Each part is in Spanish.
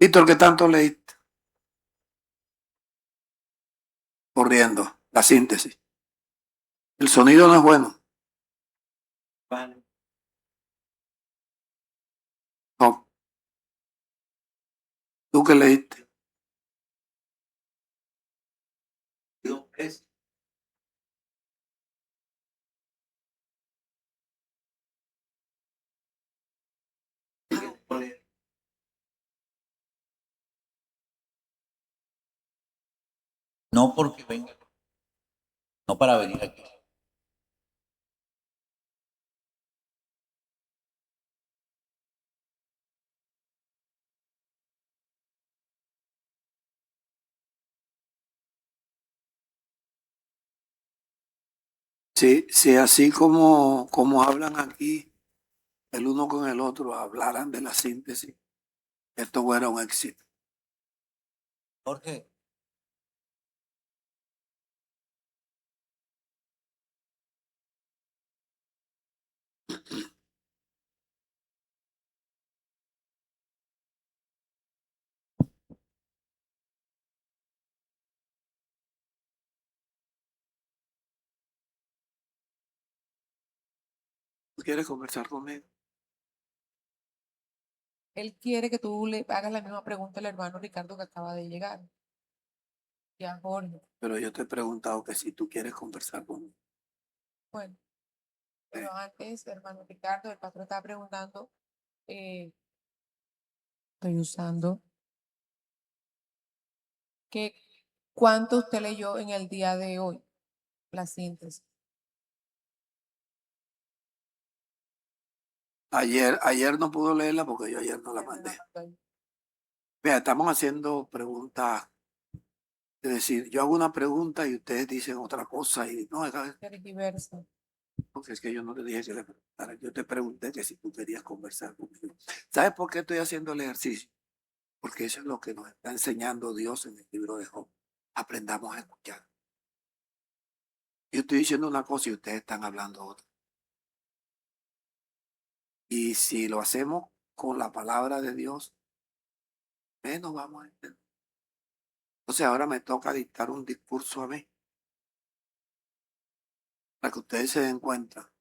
Víctor, ¿qué tanto leíste? Corriendo, la síntesis. El sonido no es bueno. Vale. No. ¿Tú qué leíste? No, es. No porque venga, no para venir aquí. Sí, sí, así como hablan aquí, el uno con el otro, hablaran de la síntesis, esto fuera un éxito. Jorge, ¿Tú quieres conversar conmigo? Él quiere que tú le hagas la misma pregunta al hermano Ricardo que acaba de llegar. Y a Jorge. Pero yo te he preguntado que si tú quieres conversar conmigo. Bueno, pero antes, hermano Ricardo, el pastor estaba preguntando, estoy usando, que ¿cuánto usted leyó en el día de hoy? La síntesis. Ayer no pudo leerla porque yo ayer no la mandé. Vea, estamos haciendo preguntas. Es decir, yo hago una pregunta y ustedes dicen otra cosa y no, Tergiversa. porque es que yo no te dije que le preguntara. Yo te pregunté que si tú querías conversar conmigo. ¿Sabes por qué estoy haciendo el ejercicio? Porque eso es lo que nos está enseñando Dios en el libro de Job. Aprendamos a escuchar. Yo estoy diciendo una cosa y ustedes están hablando otra. Y si lo hacemos con la palabra de Dios, menos vamos a entender. Entonces ahora me toca dictar un discurso a mí para que ustedes se den cuenta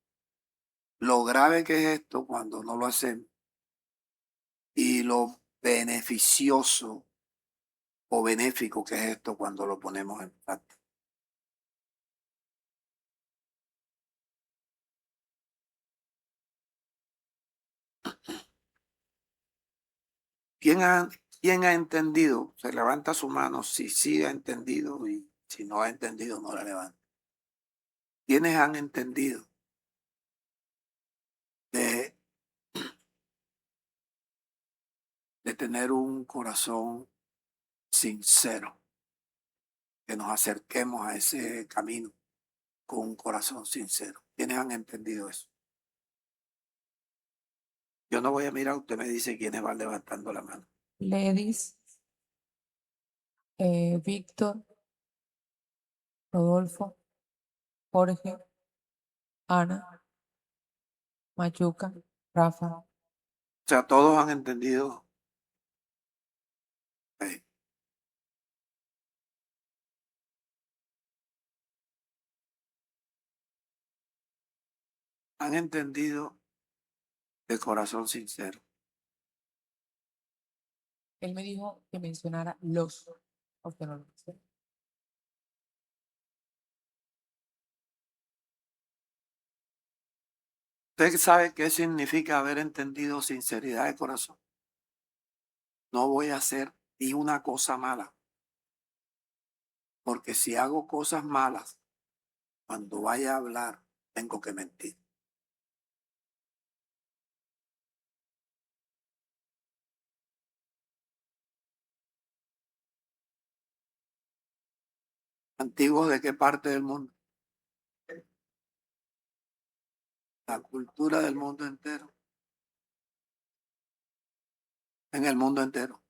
lo grave que es esto cuando no lo hacemos y lo beneficioso o benéfico que es esto cuando lo ponemos en práctica. ¿Quién ha, quién ha entendido? Se levanta su mano si sí ha entendido y si no ha entendido no la levanta. ¿Quiénes han entendido de, de tener un corazón sincero? Que nos acerquemos a ese camino con un corazón sincero. ¿Quiénes han entendido eso? Yo no voy a mirar, usted me dice quiénes van levantando la mano. Ledis, Víctor, Rodolfo, Jorge, Ana, Mayuca, Rafa. O sea, todos han entendido. Ok. Han entendido de corazón sincero. Él me dijo que mencionara los, porque no lo sé. ¿Usted sabe qué significa haber entendido sinceridad de corazón? No voy a hacer ni una cosa mala. Porque si hago cosas malas, cuando vaya a hablar, tengo que mentir. ¿Antiguos de qué parte del mundo? La cultura del mundo entero. En el mundo entero.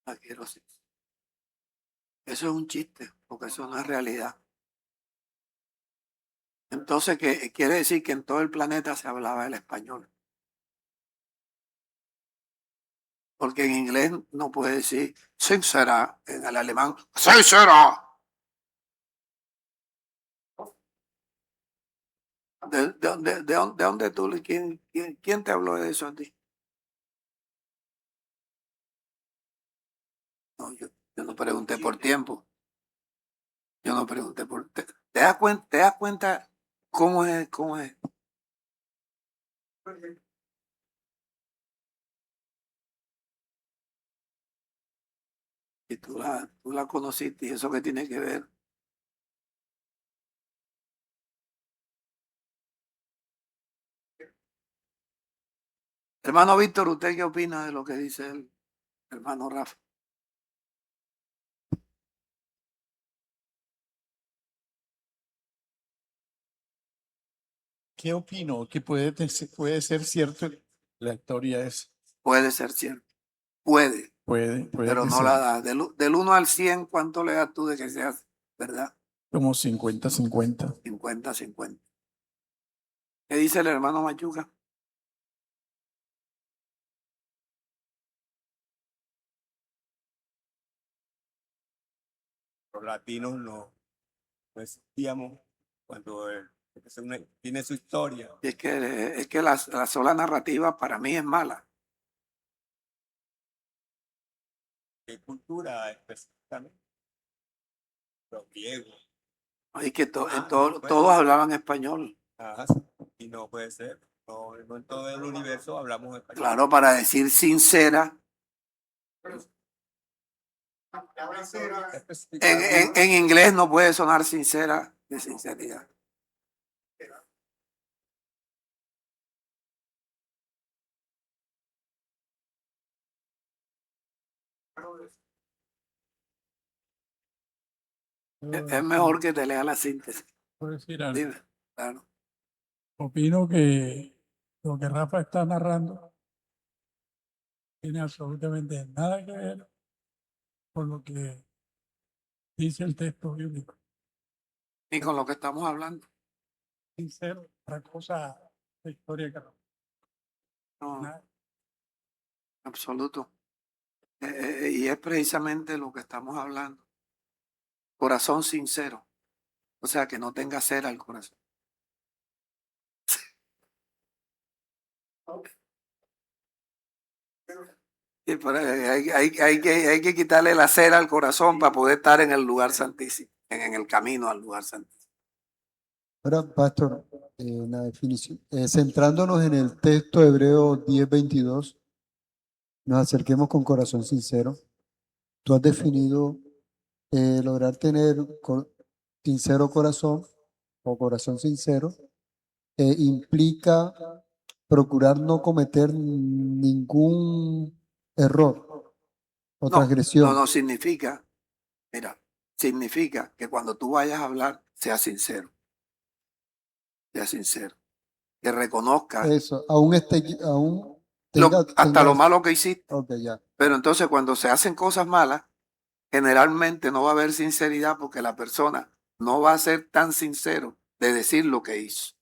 La quiero decir. Eso es un chiste, porque eso no es realidad. Entonces, ¿qué quiere decir? Que en todo el planeta se hablaba el español. Porque en inglés no puede decir sincera, en el alemán sincera. ¿De dónde tú, quién te habló de eso a ti? No, yo no pregunté por tiempo. Yo no pregunté por... ¿Te das cuenta cómo es? ¿Cómo es? Y tú la conociste y eso que tiene que ver. Hermano Víctor, ¿usted qué opina de lo que dice el hermano Rafa? ¿Qué opino? Que puede ser cierto. La historia es, Puede ser cierto. Puede, puede pero que no la sea da. Del 1 al 100, ¿cuánto le das tú de que sea verdad? como 50-50. 50-50. ¿Qué dice el hermano Machuca? Los latinos no existíamos cuando tiene su historia. Es que la sola narrativa para mí es mala. ¿Qué cultura específicamente? Los griegos. Es que Bueno, todos hablaban español. ajá, y no puede ser. No en todo el universo hablamos español. Claro, para decir sincera. En inglés no puede sonar sincera de sinceridad. Es mejor que te lea la síntesis. Puedo decir algo. Dime, claro. Opino que lo que Rafa está narrando tiene absolutamente nada que ver con lo que dice el texto bíblico. Y con lo que estamos hablando. Sincero, otra cosa de historia que No, nada. absoluto. Y es precisamente lo que estamos hablando. Corazón sincero. O sea, que no tenga cera el corazón. Sí, pero hay que quitarle la cera al corazón para poder estar en el lugar santísimo, en el camino al lugar santísimo. Ahora, Pastor, la definición, centrándonos en el texto hebreo 10:22, nos acerquemos con corazón sincero. Tú has definido lograr tener sincero corazón o corazón sincero, implica procurar no cometer ningún error o No, transgresión. no significa, mira, significa que cuando tú vayas a hablar, seas sincero. Seas sincero. Que reconozcas Eso, aún tenga, hasta lo eso. malo que hiciste. Ok, ya. Pero entonces cuando se hacen cosas malas, generalmente no va a haber sinceridad porque la persona no va a ser tan sincero de decir lo que hizo.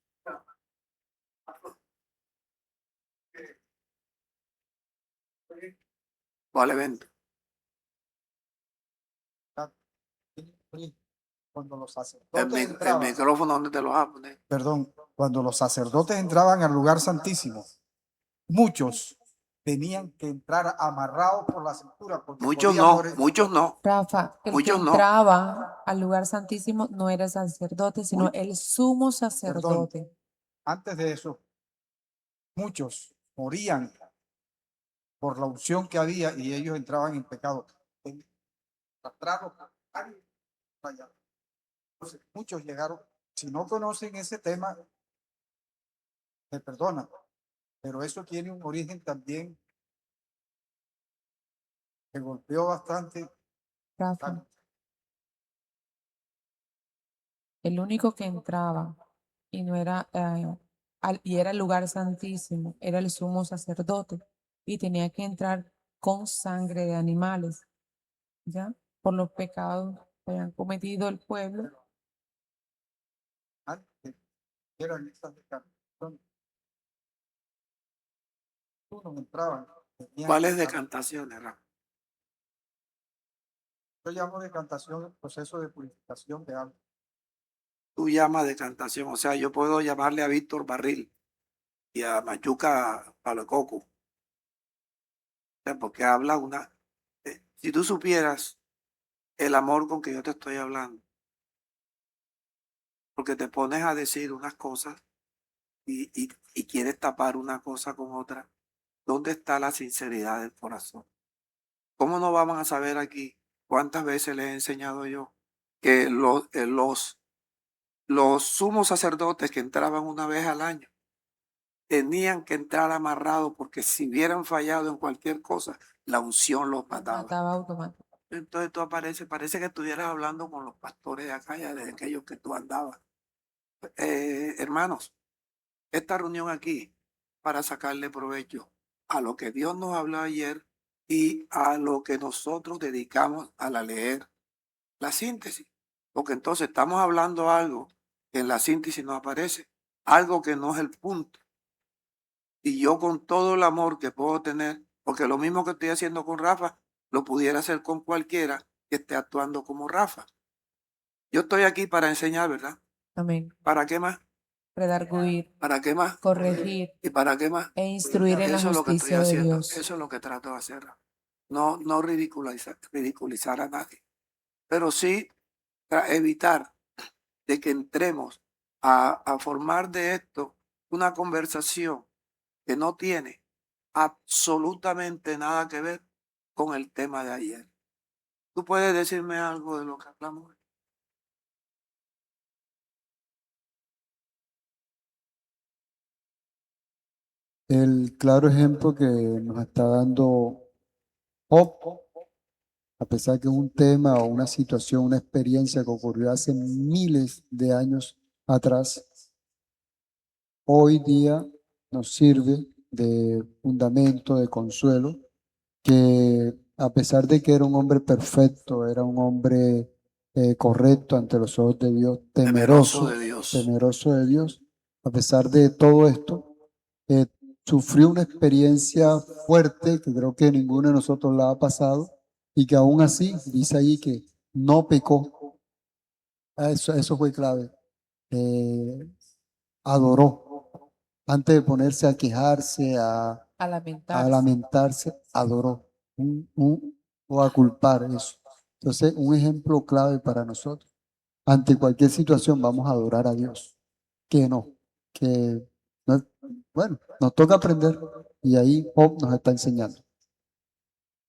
¿Cuál evento? Cuando los El, sacerdotes el entraban, micrófono, ¿dónde te lo vas a poner? perdón, cuando los sacerdotes entraban al lugar santísimo, muchos tenían que entrar amarrados por la cintura porque Muchos podían no, morir. muchos no. Rafa, el que Muchos no. entraba al lugar santísimo no era el sacerdote, sino el sumo sacerdote. Antes de eso, muchos morían por la unción que había y ellos entraban en pecado. Arrastrados por alguien allá. Entonces, muchos llegaron, si no conocen ese tema, me perdonan, pero eso tiene un origen también que golpeó bastante. Rafa, el único que entraba y no era y era el lugar santísimo, era el sumo sacerdote y tenía que entrar con sangre de animales, ¿ya? Por los pecados que habían cometido el pueblo. Antes eran esas decantaciones. Unos entraban, tenían ¿Cuáles que- decantaciones, Rafa? Yo llamo decantación el proceso de purificación de algo. Tú llamas decantación, o sea, yo puedo llamarle a Víctor Barril y a Machuca Palococo, o sea, porque habla una... si tú supieras el amor con que yo te estoy hablando, porque te pones a decir unas cosas y quieres tapar una cosa con otra, ¿dónde está la sinceridad del corazón? ¿Cómo no vamos a saber aquí cuántas veces les he enseñado yo que los sumos sacerdotes que entraban una vez al año tenían que entrar amarrados porque si hubieran fallado en cualquier cosa, la unción los mataba? Mataba automáticamente. Entonces tú parece que estuvieras hablando con los pastores de acá, ya de aquellos que tú andabas. Hermanos, esta reunión aquí para sacarle provecho a lo que Dios nos habló ayer y a lo que nosotros dedicamos a la leer la síntesis. Porque entonces estamos hablando algo que en la síntesis no aparece, algo que no es el punto. Y yo con todo el amor que puedo tener, porque lo mismo que estoy haciendo con Rafa, lo pudiera hacer con cualquiera que esté actuando como Rafa. Yo estoy aquí para enseñar, ¿verdad? Amén. ¿Para qué más? Redarguir, ¿Para qué más? corregir ¿Y para qué más? e instruir en la Eso es lo que estoy justicia de haciendo. Dios. Eso es lo que trato de hacer. No ridiculizar a nadie, pero sí evitar de que entremos a formar de esto una conversación que no tiene absolutamente nada que ver con el tema de ayer. ¿Tú puedes decirme algo de lo que hablamos? El claro ejemplo que nos está dando Job, a pesar que es un tema o una situación, una experiencia que ocurrió hace miles de años atrás, hoy día nos sirve de fundamento, de consuelo, que a pesar de que era un hombre perfecto, era un hombre correcto ante los ojos de Dios, Temeroso de Dios. temeroso de Dios, a pesar de todo esto, eh, sufrió una experiencia fuerte que creo que ninguno de nosotros la ha pasado y que aún así dice ahí que no pecó. Eso fue clave. Adoró. Antes de ponerse a quejarse, A a lamentarse. lamentarse, adoró o a culpar eso. Entonces, un ejemplo clave para nosotros. Ante cualquier situación vamos a adorar a Dios. Que no, que no, bueno, nos toca aprender y ahí Job nos está enseñando.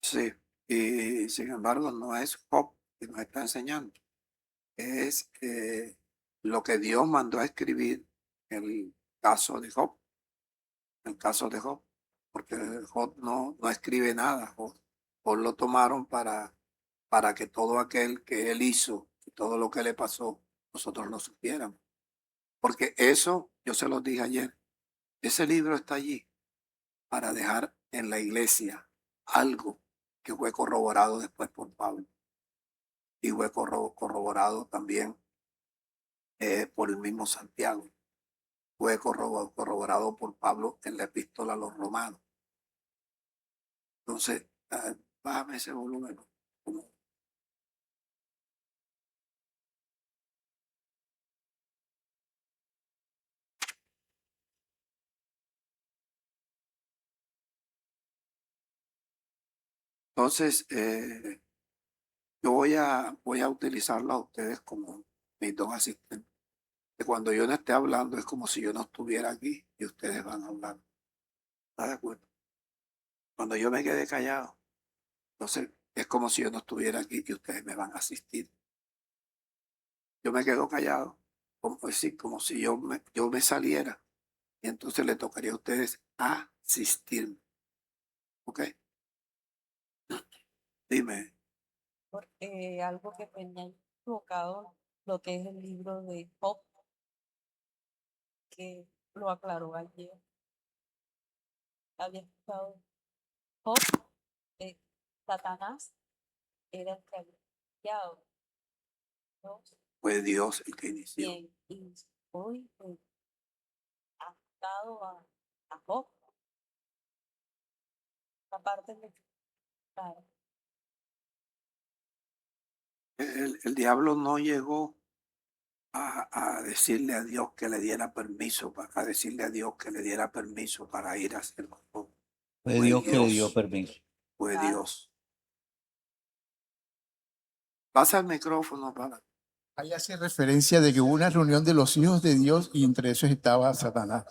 Sí, y sin embargo no es Job que nos está enseñando. es lo que Dios mandó a escribir en el caso de Job. El caso de Job, porque Job no escribe nada. Job lo tomaron para que todo aquel que él hizo y todo lo que le pasó, nosotros lo supiéramos. Porque eso, yo se los dije ayer, ese libro está allí para dejar en la iglesia algo que fue corroborado después por Pablo y fue corroborado también por el mismo Santiago. Fue corroborado por Pablo en la epístola a los romanos. Entonces, bájame ese volumen. Entonces, yo voy a utilizarlo a ustedes como mis dos asistentes. Que cuando yo no esté hablando es como si yo no estuviera aquí y ustedes van a hablar. ¿Está de acuerdo? Cuando yo me quede callado, entonces es como si yo no estuviera aquí y ustedes me van a asistir. Yo me quedo callado, como decir, como si yo me saliera y entonces le tocaría a ustedes asistirme. ¿Ok? Dime. Porque algo que tenía equivocado, lo que es el libro de Job, que lo aclaró ayer. Había escuchado Job, Satanás era el que había iniciado, ¿no? Fue Dios el que inició. Bien, y hoy pues, ha dado a Job, aparte de claro, El diablo no llegó a decirle a Dios que le diera permiso, a decirle a Dios que le diera permiso para ir a hacer todo. Fue Fue Dios que le dio Dios. permiso. Fue Claro. Dios. Pasa el micrófono para. Ahí hace referencia de que hubo una reunión de los hijos de Dios y entre esos estaba Satanás.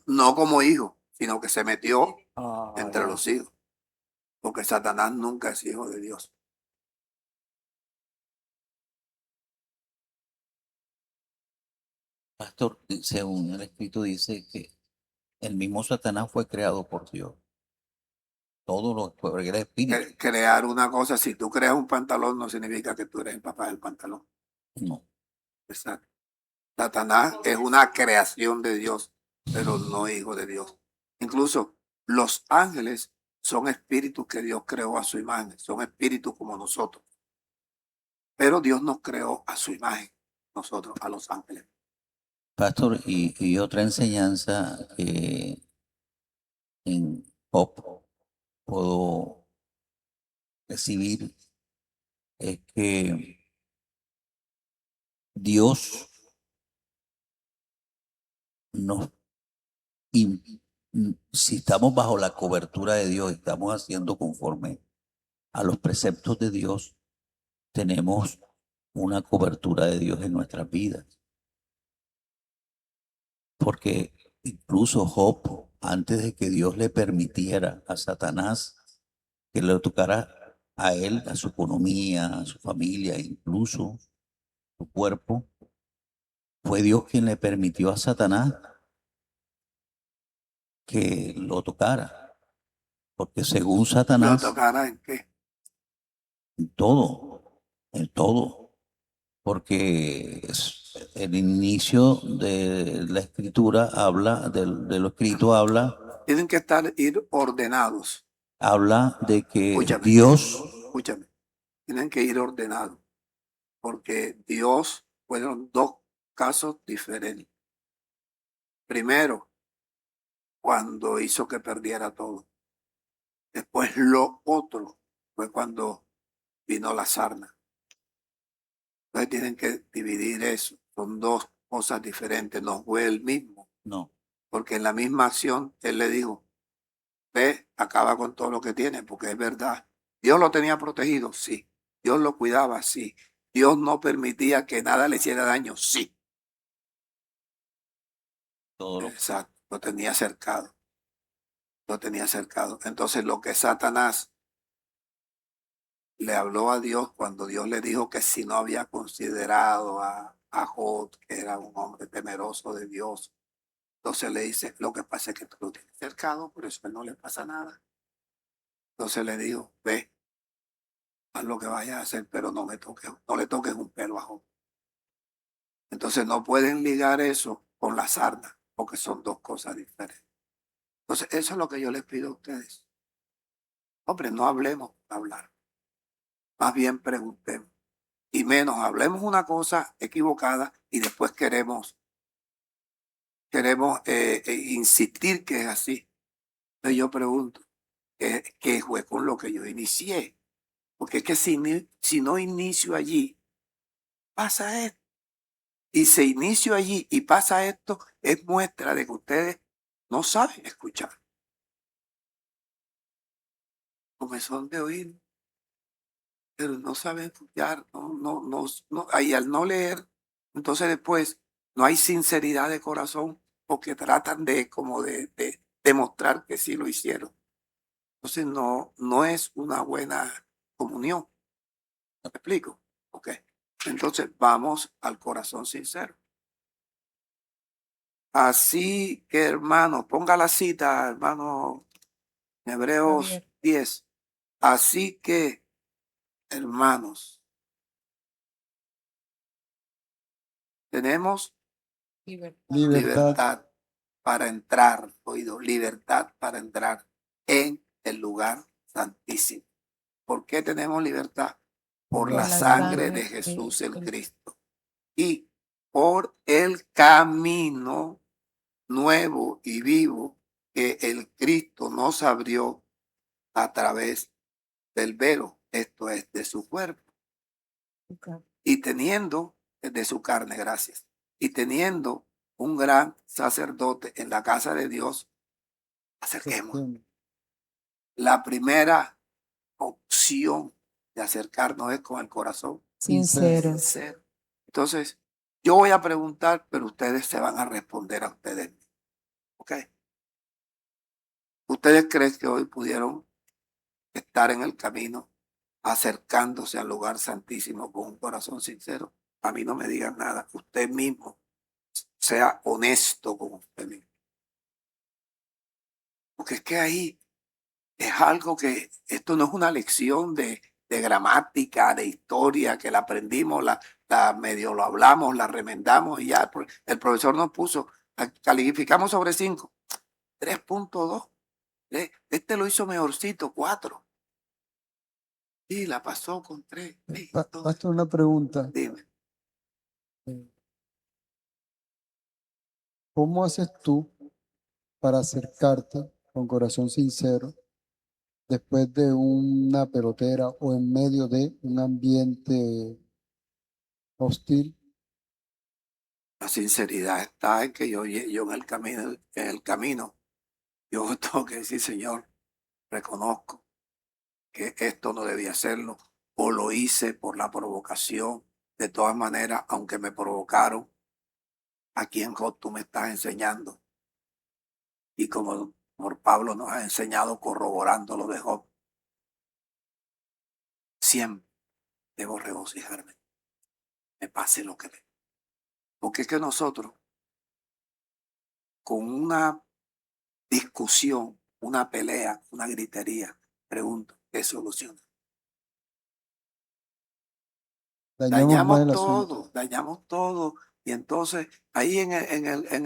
No como hijo, sino que se metió Ah, entre ya. los hijos. Porque Satanás nunca es hijo de Dios. Pastor, según el escrito dice que el mismo Satanás fue creado por Dios. Todo lo porque era espíritu. Crear una cosa, si tú creas un pantalón, no significa que tú eres el papá del pantalón. No. Exacto. Satanás es una creación de Dios, pero no hijo de Dios. Incluso los ángeles son espíritus que Dios creó a su imagen, son espíritus como nosotros. Pero Dios nos creó a su imagen, nosotros, a los ángeles. Pastor, y otra enseñanza que en Job puedo recibir es que Dios nos, si estamos bajo la cobertura de Dios, estamos haciendo conforme a los preceptos de Dios, tenemos una cobertura de Dios en nuestras vidas. Porque incluso Job, antes de que Dios le permitiera a Satanás que le tocara a él, a su economía, a su familia, incluso su cuerpo, fue Dios quien le permitió a Satanás que lo tocara. Porque según ¿Lo Satanás, tocará en qué? en todo, porque el inicio de la escritura habla, de lo escrito Tienen que ir ordenados. habla de que Escúchame. Dios, Escúchame. Tienen que ir ordenados. Porque Dios fueron dos casos diferentes. Primero, cuando hizo que perdiera todo. Después lo otro fue cuando vino la sarna. Entonces tienen que dividir eso. Son dos cosas diferentes. No fue el mismo. no, Porque en la misma acción él le dijo, ve, acaba con todo lo que tiene, porque es verdad. Dios lo tenía protegido, sí. Dios lo cuidaba, sí. Dios no permitía que nada le hiciera daño, sí. todo lo Exacto, lo tenía cercado. Lo tenía cercado. Entonces lo que Satanás le habló a Dios cuando Dios le dijo que si no había considerado a Job, que era un hombre temeroso de Dios. Entonces le dice, lo que pasa es que tú lo tienes cercado, por eso a él no le pasa nada. Entonces le dijo, ve, haz lo que vayas a hacer, pero no le toques un pelo a Job. Entonces no pueden ligar eso con la sarna, porque son dos cosas diferentes. Entonces eso es lo que yo les pido a ustedes. Hombre, no hablemos por hablar, más bien preguntemos. Y menos hablemos una cosa equivocada y después queremos insistir que es así. Entonces yo pregunto, ¿qué fue con lo que yo inicié? Porque es que si no inicio allí, pasa esto. Y si inicio allí y pasa esto, es muestra de que ustedes no saben escuchar. Comezón de oír, pero no saben escuchar, y al no leer, entonces después no hay sinceridad de corazón porque tratan de demostrar que sí lo hicieron. Entonces no es una buena comunión. ¿Me explico? Ok. Entonces vamos al corazón sincero. Así que, hermano, ponga la cita, hermano, en Hebreos Javier. 10. Así que, hermanos, tenemos Libertad. libertad para entrar, oído, libertad para entrar en el lugar santísimo. ¿Por qué tenemos libertad? Por la sangre de Jesús el Cristo y por el camino nuevo y vivo que el Cristo nos abrió a través del velo, esto es, de su cuerpo. Y teniendo, de su carne, gracias, y teniendo un gran sacerdote en la casa de Dios, acerquemos. La primera opción de acercarnos es con el corazón Sincero. sincero. Entonces, yo voy a preguntar, pero ustedes se van a responder a ustedes. ¿Ok? ¿Ustedes creen que hoy pudieron estar en el camino acercándose al lugar santísimo con un corazón sincero? A mí no me digan nada. Usted mismo sea honesto con usted mismo. Porque es que ahí es algo que, esto no es una lección de gramática, de historia, que la aprendimos, la medio lo hablamos, la remendamos y ya. El profesor nos puso, calificamos sobre 5, 3.2. Este lo hizo mejorcito, 4. Y la pasó con 3. Pastor, una pregunta. Dime. ¿Cómo haces tú para acercarte con corazón sincero después de una pelotera o en medio de un ambiente hostil? La sinceridad está en que yo en el camino, yo tengo que decir, Señor, reconozco que esto no debía hacerlo o lo hice por la provocación. De todas maneras, aunque me provocaron, aquí en Job tú me estás enseñando. Y como por Pablo nos ha enseñado corroborando lo de Job, siempre debo regocijarme, me pase lo que me. Porque es que nosotros, con una discusión, una pelea, una gritería, pregunto, ¿qué soluciona? Dañamos más el asunto. Dañamos todo. Y entonces ahí en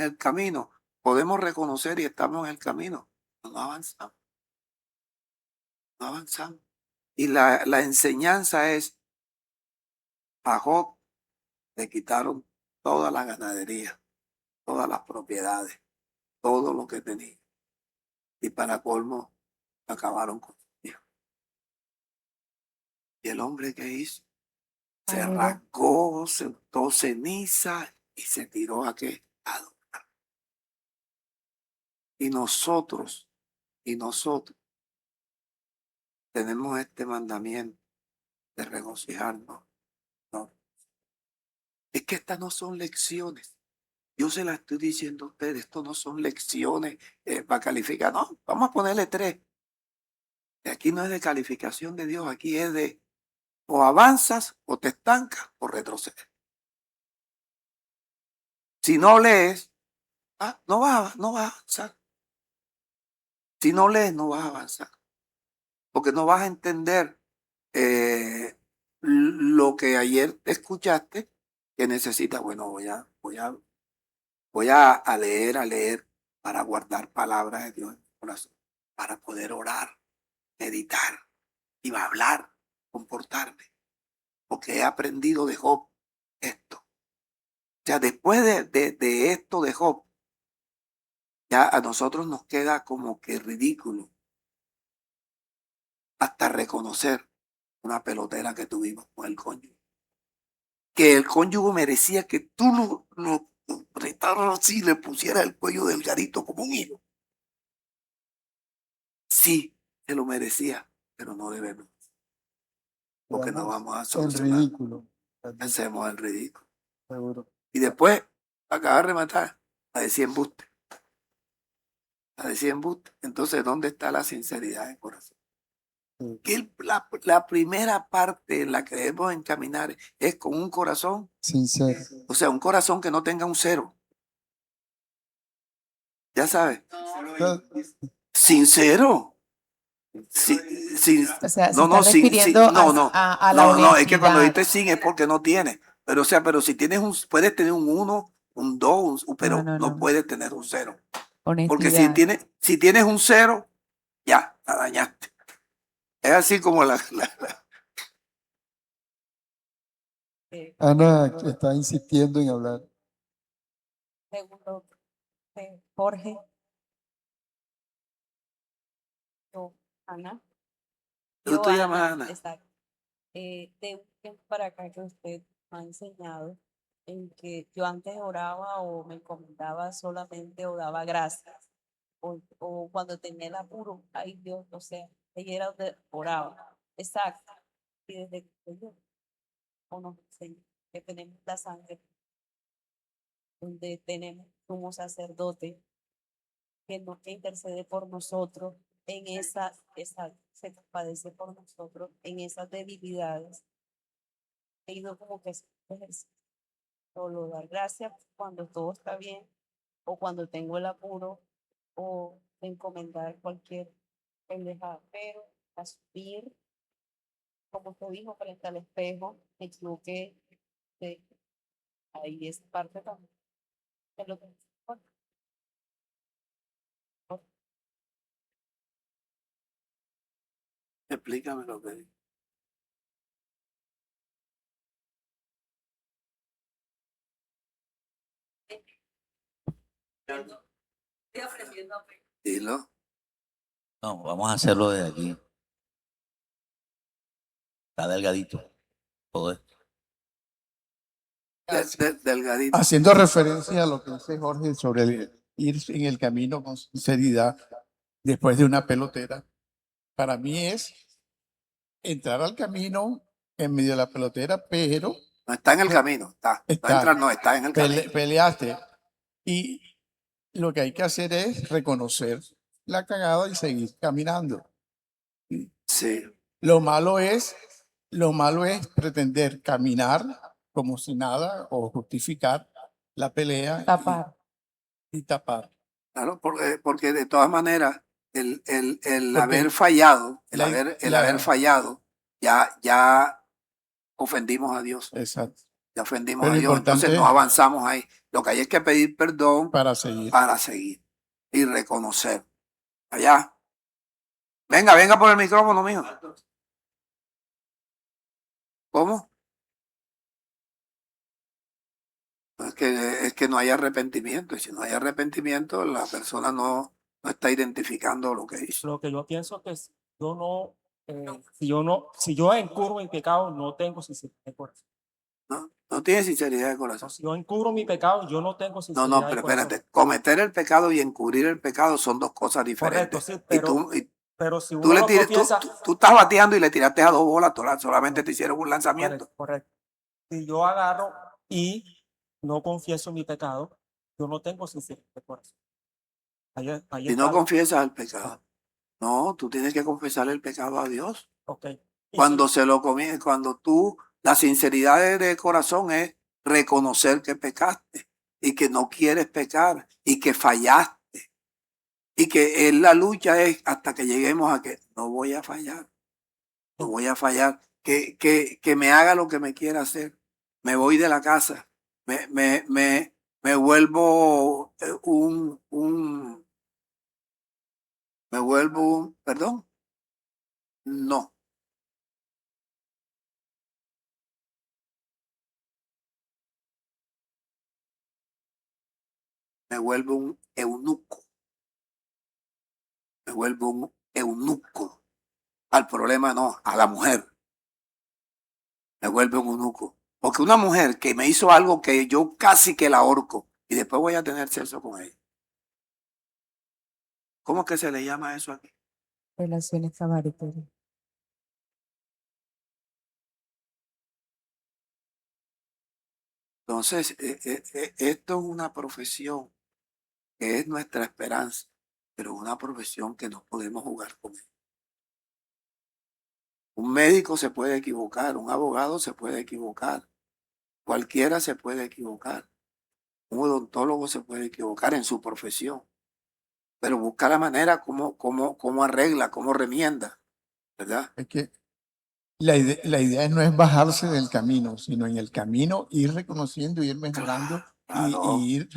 el camino podemos reconocer y estamos en el camino. No avanzamos. No avanzamos. Y la enseñanza es, a Job le quitaron toda la ganadería, todas las propiedades, todo lo que tenía. Y para colmo, acabaron con su hijo. ¿Y el hombre qué hizo? Se Adoró. rasgó, sentó ceniza y se tiró a qué? A adorar. Y nosotros tenemos este mandamiento de regocijarnos. No. Es que estas no son lecciones. Yo se las estoy diciendo a ustedes, esto no son lecciones para calificar. No, vamos a ponerle 3. Aquí no es de calificación de Dios, aquí es de o avanzas, o te estancas, o retrocedes. Si no lees, no vas a avanzar. Si no lees, no vas a avanzar. Porque no vas a entender lo que ayer escuchaste que necesitas. Bueno, voy a leer para guardar palabras de Dios en mi corazón, para poder orar, meditar y hablar, comportarme. Porque he aprendido de Job esto. O sea, después de esto de Job, ya a nosotros nos queda como que ridículo hasta reconocer una pelotera que tuvimos con el cónyuge. Que el cónyuge merecía que tú lo apretaras así, le pusieras el cuello delgadito como un hilo. Sí, se lo merecía, pero no debemos. Porque no vamos a En solucionar. ridículo. Hacemos el ridículo. Seguro. Y después, acaba de rematar, a decir embuste. A decir embuste. Entonces, ¿dónde está la sinceridad del corazón? Sí. Que la primera parte en la que debemos encaminar es con un corazón, Sincero. o sea, un corazón que no tenga un cero. Ya sabes, sincero. O sea, se No, está no, refiriendo no, no. a la No, es que cuando honestidad. dices sin es porque no tienes. Pero, o sea, pero si tienes puedes tener un 1, un 2, pero no No. puedes tener un 0. Porque Honestidad. si tienes un 0, ya, la dañaste. Es así como Ana está insistiendo en hablar. Segundo, Jorge, yo, Ana. ¿Tú te llamas Ana? Exacto. De un tiempo para acá que usted me ha enseñado en que yo antes oraba o me encomendaba solamente o daba gracias. O cuando tenía el apuro, ay Dios, o sea, ahí era donde oraba. Exacto. Y desde que yo nos enseñó que tenemos la sangre, donde tenemos como sacerdote que intercede por nosotros en se compadece por nosotros en esas debilidades. He ido como que ejercicio, solo dar gracias cuando todo está bien, o cuando tengo el apuro, o encomendar cualquier pendejada, pero asumir, como usted dijo, frente al espejo, me equivoqué, de, ahí es parte también de lo que Explícame lo que digo. estoy aprendiendo a ver. Dilo. No, vamos a hacerlo de aquí. Está delgadito. Todo esto. Delgadito. Haciendo referencia a lo que dice Jorge sobre ir en el camino con sinceridad después de una pelotera, para mí es entrar al camino en medio de la pelotera, pero No está en el camino. Está. Está. No entra, no, está en el camino. peleaste. Y lo que hay que hacer es reconocer la cagada y seguir caminando. Sí. Lo malo es pretender caminar como si nada o justificar la pelea Tapar. y tapar. Claro, porque de todas maneras, el Porque haber fallado, el la- haber fallado, ya ofendimos a Dios. Exacto. Ya ofendimos Pero a lo Dios. Entonces importante no avanzamos ahí. Lo que hay es que pedir perdón para seguir. para seguir y reconocer. Allá. Venga por el micrófono, mijo. ¿Cómo? Es que no hay arrepentimiento. Y si no hay arrepentimiento, la persona no está identificando lo que hizo. Lo que yo pienso que si yo encubro mi pecado, no tengo sinceridad de corazón. No tiene sinceridad de corazón. Si yo encubro mi pecado, yo no tengo sinceridad No, de pero corazón. espérate. Cometer el pecado y encubrir el pecado son dos cosas Correcto, diferentes. sí, Y pero si tú uno le lo tiras, confiesa, tú estás bateando y le tiraste a 2 bolas, solamente te hicieron un lanzamiento. correcto. Si yo agarro y no confieso mi pecado, yo no tengo sinceridad de corazón. Ahí Si está. no confiesas el pecado, no, tú tienes que confesar el pecado a Dios. Ok. Cuando se lo comienza, cuando tú, la sinceridad de corazón es reconocer que pecaste y que no quieres pecar y que fallaste y que la lucha es hasta que lleguemos a que no voy a fallar, no voy a fallar, que me haga lo que me quiera hacer, me voy de la casa, me vuelvo perdón, no. Me vuelvo un eunuco. Me vuelvo un eunuco. Al problema no, a la mujer. Me vuelvo un eunuco. Porque una mujer que me hizo algo que yo casi que la ahorco y después voy a tener sexo con ella. ¿Cómo que se le llama eso aquí? Relaciones cabareteras. Entonces, esto es una profesión que es nuestra esperanza, pero una profesión que no podemos jugar con ella. Un médico se puede equivocar, un abogado se puede equivocar, cualquiera se puede equivocar, un odontólogo se puede equivocar en su profesión, pero busca la manera cómo arregla, cómo remienda, ¿verdad? Es que la idea no es bajarse del camino, sino en el camino ir reconociendo, ir mejorando Claro. y ir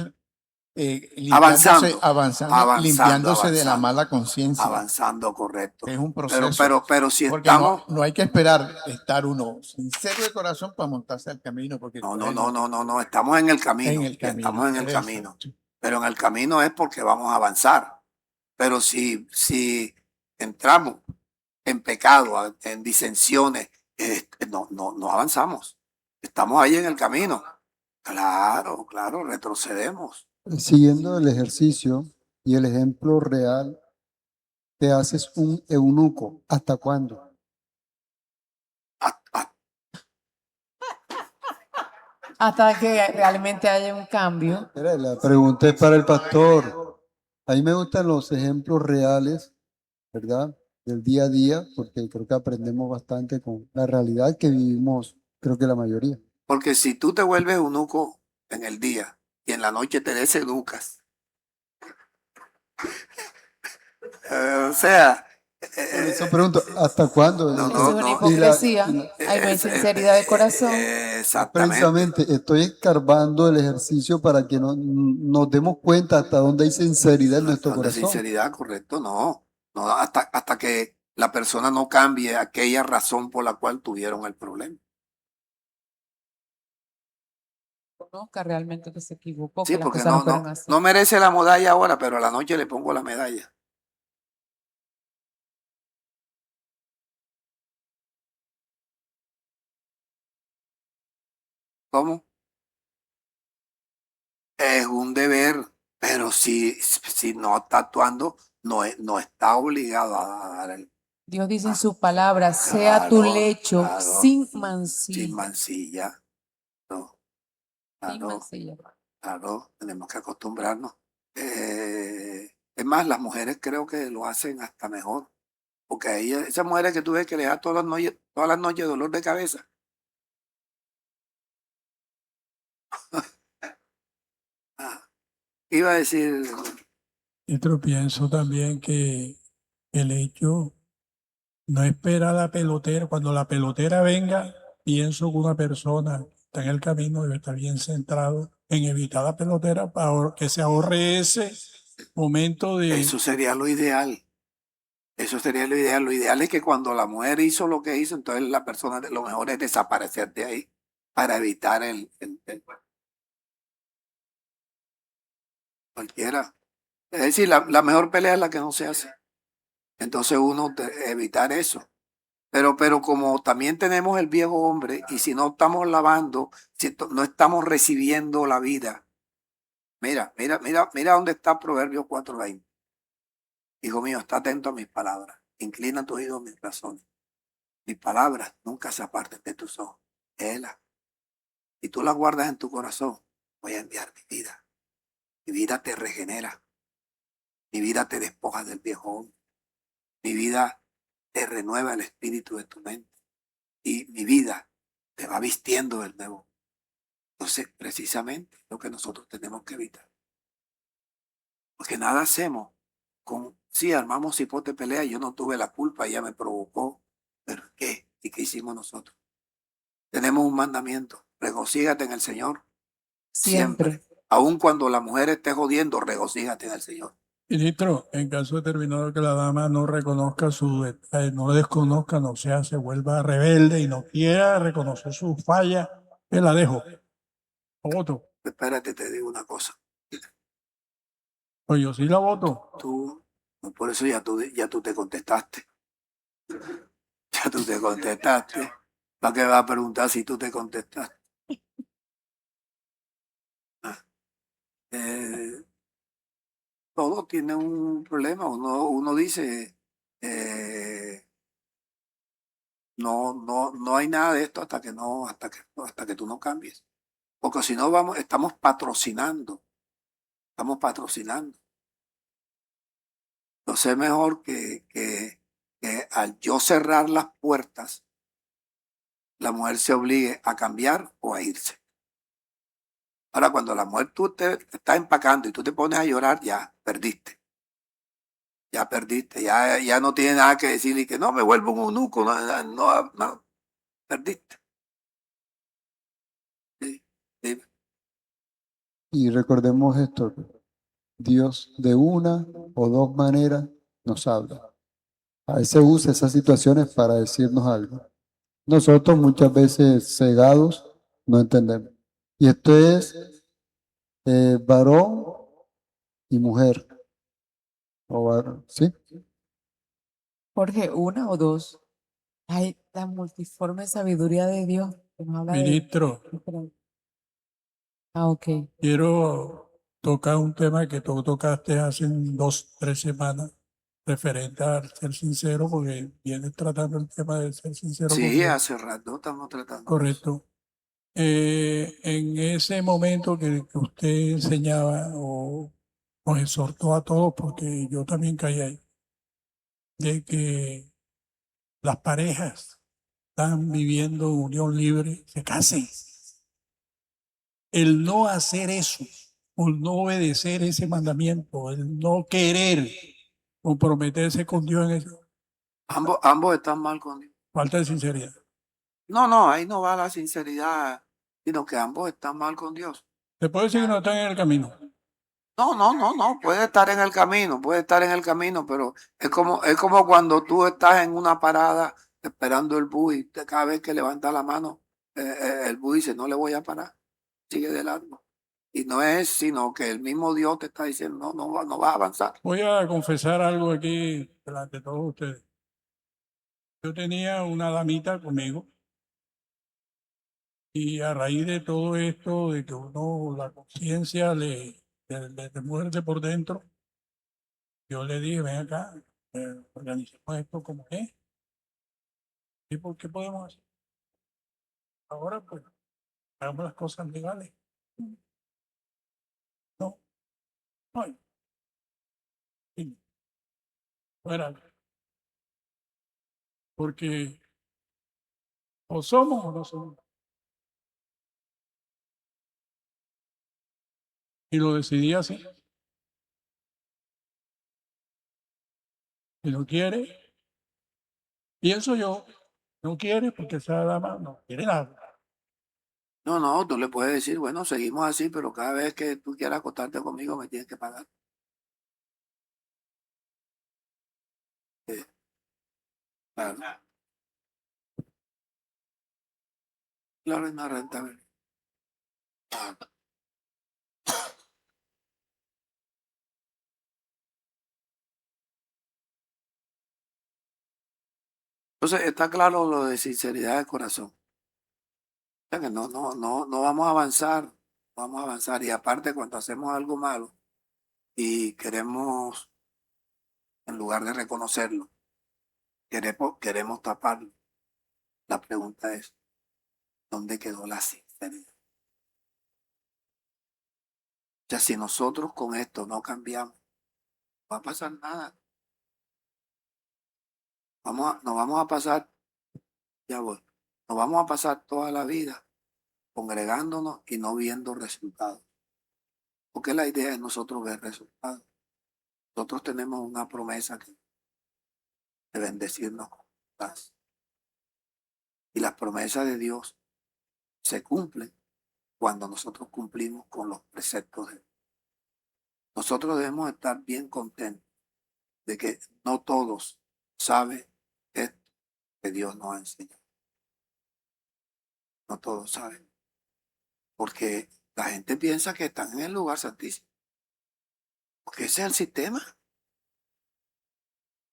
Avanzando, avanzando, limpiándose de la avanzando, mala conciencia. avanzando, correcto. Es un proceso. Pero si Porque estamos... no hay que esperar estar uno sincero de corazón para montarse al camino. Porque No, estamos en el camino. En el camino. Estamos en el Exacto. camino. Pero en el camino es porque vamos a avanzar. Pero si entramos en pecado, en disensiones, no avanzamos. Estamos ahí en el camino. Claro, retrocedemos. Siguiendo el ejercicio y el ejemplo real, te haces un eunuco. ¿Hasta cuándo? Hasta que realmente haya un cambio. Espera, la pregunta es para el pastor. A mí me gustan los ejemplos reales, ¿verdad? Del día a día, porque creo que aprendemos bastante con la realidad que vivimos, creo que la mayoría. Porque si tú te vuelves eunuco en el día y en la noche te deseducas, o sea... Por eso pregunto, ¿hasta cuándo? No, Eso es una no, hipocresía. Hay no sinceridad de corazón. Exactamente. Precisamente, estoy escarbando el ejercicio para que nos demos cuenta hasta dónde hay sinceridad en nuestro Donde corazón. sinceridad, correcto, no. Hasta que la persona no cambie aquella razón por la cual tuvieron el problema. Conozca realmente que se equivocó, Sí, que las porque cosas no fueron así. no merece la medalla ahora, pero a la noche le pongo la medalla. ¿Cómo? Es un deber, pero si no está actuando, no está obligado a dar el... Dios dice en su palabra, sea tu Claro, lecho claro. sin mancilla. Sin mancilla. No, Sin claro, mancilla. claro, tenemos que acostumbrarnos. Es más, las mujeres creo que lo hacen hasta mejor. Porque a ellas, esas mujeres que tú ves que les da todas las noches dolor de cabeza. Iba a decir, Yo pienso también que el hecho no espera a la pelotera. Cuando la pelotera venga, pienso que una persona está en el camino debe estar bien centrado en evitar la pelotera para que se ahorre ese momento de... eso sería lo ideal. Eso sería lo ideal. Lo ideal es que cuando la mujer hizo lo que hizo, entonces la persona lo mejor es desaparecer de ahí para evitar cualquiera. Es decir, la mejor pelea es la que no se hace. Entonces evitar eso. Pero como también tenemos el viejo hombre y si no estamos lavando, si no estamos recibiendo la vida. Mira dónde está Proverbios 4:20. Hijo mío, está atento a mis palabras. Inclina tu oído a mis razones. Mis palabras nunca se aparten de tus ojos. Léelas. Si tú las guardas en tu corazón, voy a enviar mi vida. Mi vida te regenera. Mi vida te despoja del viejo hombre. Mi vida te renueva el espíritu de tu mente. y mi vida te va vistiendo del nuevo. Entonces, precisamente lo que nosotros tenemos que evitar. Porque nada hacemos con, sí, armamos cipote pelea, yo no tuve la culpa, ella me provocó, pero ¿qué? ¿Y qué hicimos nosotros? Tenemos un mandamiento, regocígate en el Señor siempre. Siempre. Aun cuando la mujer esté jodiendo, regocígate en el Señor. Ministro, en caso determinado que la dama no reconozca no desconozca, no sea, se vuelva rebelde y no quiera reconocer su falla, que la dejo. La voto. Espérate, te digo una cosa. Pues yo sí la voto. Tú, por eso ya tú te contestaste. Ya tú te contestaste. ¿Para qué vas a preguntar si tú te contestaste? Eh, todo tiene un problema. Uno dice, no hay nada de esto hasta que tú no cambies. Porque si no estamos patrocinando. Estamos patrocinando. Entonces es mejor que al yo cerrar las puertas, la mujer se obligue a cambiar o a irse. Ahora, cuando la mujer tú te estás empacando y tú te pones a llorar, ya perdiste. Ya perdiste, ya no tiene nada que decir y que no me vuelvo un eunuco, no, perdiste. Sí, sí. Y recordemos esto, Dios de una o dos maneras nos habla. A veces usa esas situaciones para decirnos algo. Nosotros muchas veces cegados no entendemos. Y esto es varón y mujer. ¿Sí? Jorge, una o dos. Hay la multiforme sabiduría de Dios que nos habla de Ministro, diferente. Ah, ok. quiero tocar un tema que tú tocaste hace 2, 3 semanas, referente al ser sincero, porque vienes tratando el tema del ser sincero con Sí, Dios. hace rato estamos tratando de eso. Correcto. En ese momento que usted enseñaba o nos exhortó a todos, porque yo también caí ahí, de que las parejas están viviendo unión libre, se casen. El no hacer eso, o no obedecer ese mandamiento, el no querer comprometerse con Dios en eso, Ambos están mal con Dios. falta de sinceridad. No, ahí no va la sinceridad, sino que ambos están mal con Dios. Se puede decir que no están en el camino. No, puede estar en el camino, pero es como cuando tú estás en una parada esperando el bus y cada vez que levantas la mano, el bus dice, no le voy a parar, sigue de largo. Y no es sino que el mismo Dios te está diciendo, no vas a avanzar. Voy a confesar algo aquí delante de todos ustedes. Yo tenía una damita conmigo y a raíz de todo esto, de que uno, la conciencia le muerde por dentro, yo le dije, ven acá, organicemos esto como es. ¿Y por qué podemos hacer? Ahora, pues, hagamos las cosas legales. No, no hay. Sí, fuera. Porque o somos o no somos. Y lo decidí así. Si no quiere, pienso yo, no quiere porque esa dama no quiere nada. No, tú le puedes decir, bueno, seguimos así, pero cada vez que tú quieras acostarte conmigo me tienes que pagar. Sí, claro. Claro, es una rentabilidad. Entonces, está claro lo de sinceridad de corazón. O sea que no vamos a avanzar, no vamos a avanzar. Y aparte, cuando hacemos algo malo y queremos, en lugar de reconocerlo, queremos taparlo, la pregunta es, ¿dónde quedó la sinceridad? O sea, si nosotros con esto no cambiamos, no va a pasar nada. Nos vamos a pasar, ya voy. Nos vamos a pasar toda la vida congregándonos y no viendo resultados. Porque la idea es nosotros ver resultados. Nosotros tenemos una promesa de bendecirnos con paz. Y las promesas de Dios se cumplen cuando nosotros cumplimos con los preceptos de Dios. Nosotros debemos estar bien contentos de que no todos saben esto que Dios nos ha enseñado. No todos saben. Porque la gente piensa que están en el lugar santísimo. Porque ese es el sistema.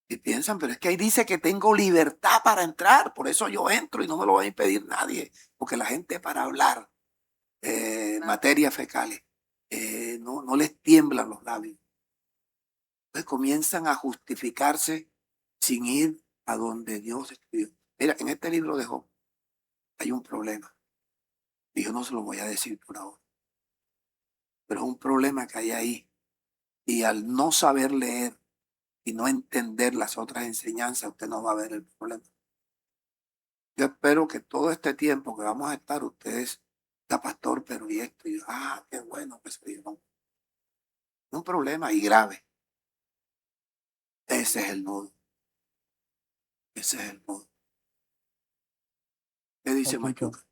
Y piensan, pero es que ahí dice que tengo libertad para entrar. Por eso yo entro y no me lo va a impedir nadie. Porque la gente para hablar materias fecales no les tiemblan los labios. Entonces comienzan a justificarse sin ir a donde Dios escribió. Mira, en este libro de Job hay un problema. Y yo no se lo voy a decir por ahora. Pero es un problema que hay ahí. Y al no saber leer y no entender las otras enseñanzas, usted no va a ver el problema. Yo espero que todo este tiempo que vamos a estar, ustedes, la pastor, pero y esto, y yo, qué bueno que se dio. Un problema y grave. Ese es el nudo. Ese es el nudo. ¿Qué dice Poquito. Machuca?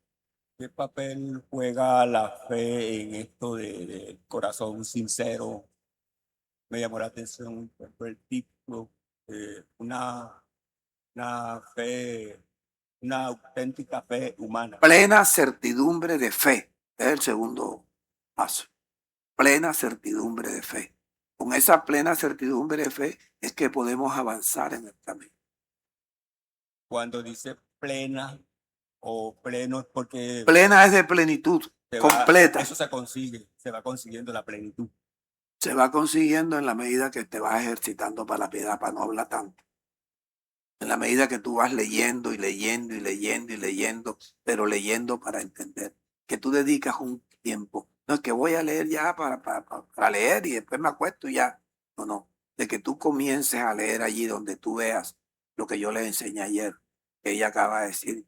¿Qué papel juega la fe en esto de corazón sincero? Me llamó la atención por el título, una fe, una auténtica fe humana. Plena certidumbre de fe. Es el segundo paso. Plena certidumbre de fe. Con esa plena certidumbre de fe es que podemos avanzar en el camino. Cuando dice plena o pleno es porque Plena es de plenitud, completa. eso se consigue, se va consiguiendo la plenitud. Se va consiguiendo en la medida que te vas ejercitando para la piedad, para no hablar tanto. En la medida que tú vas leyendo y leyendo y leyendo y leyendo, pero leyendo para entender. Que tú dedicas un tiempo. No es que voy a leer ya para leer y después me acuesto y ya. No. De que tú comiences a leer allí donde tú veas lo que yo le enseñé ayer, que ella acaba de decir.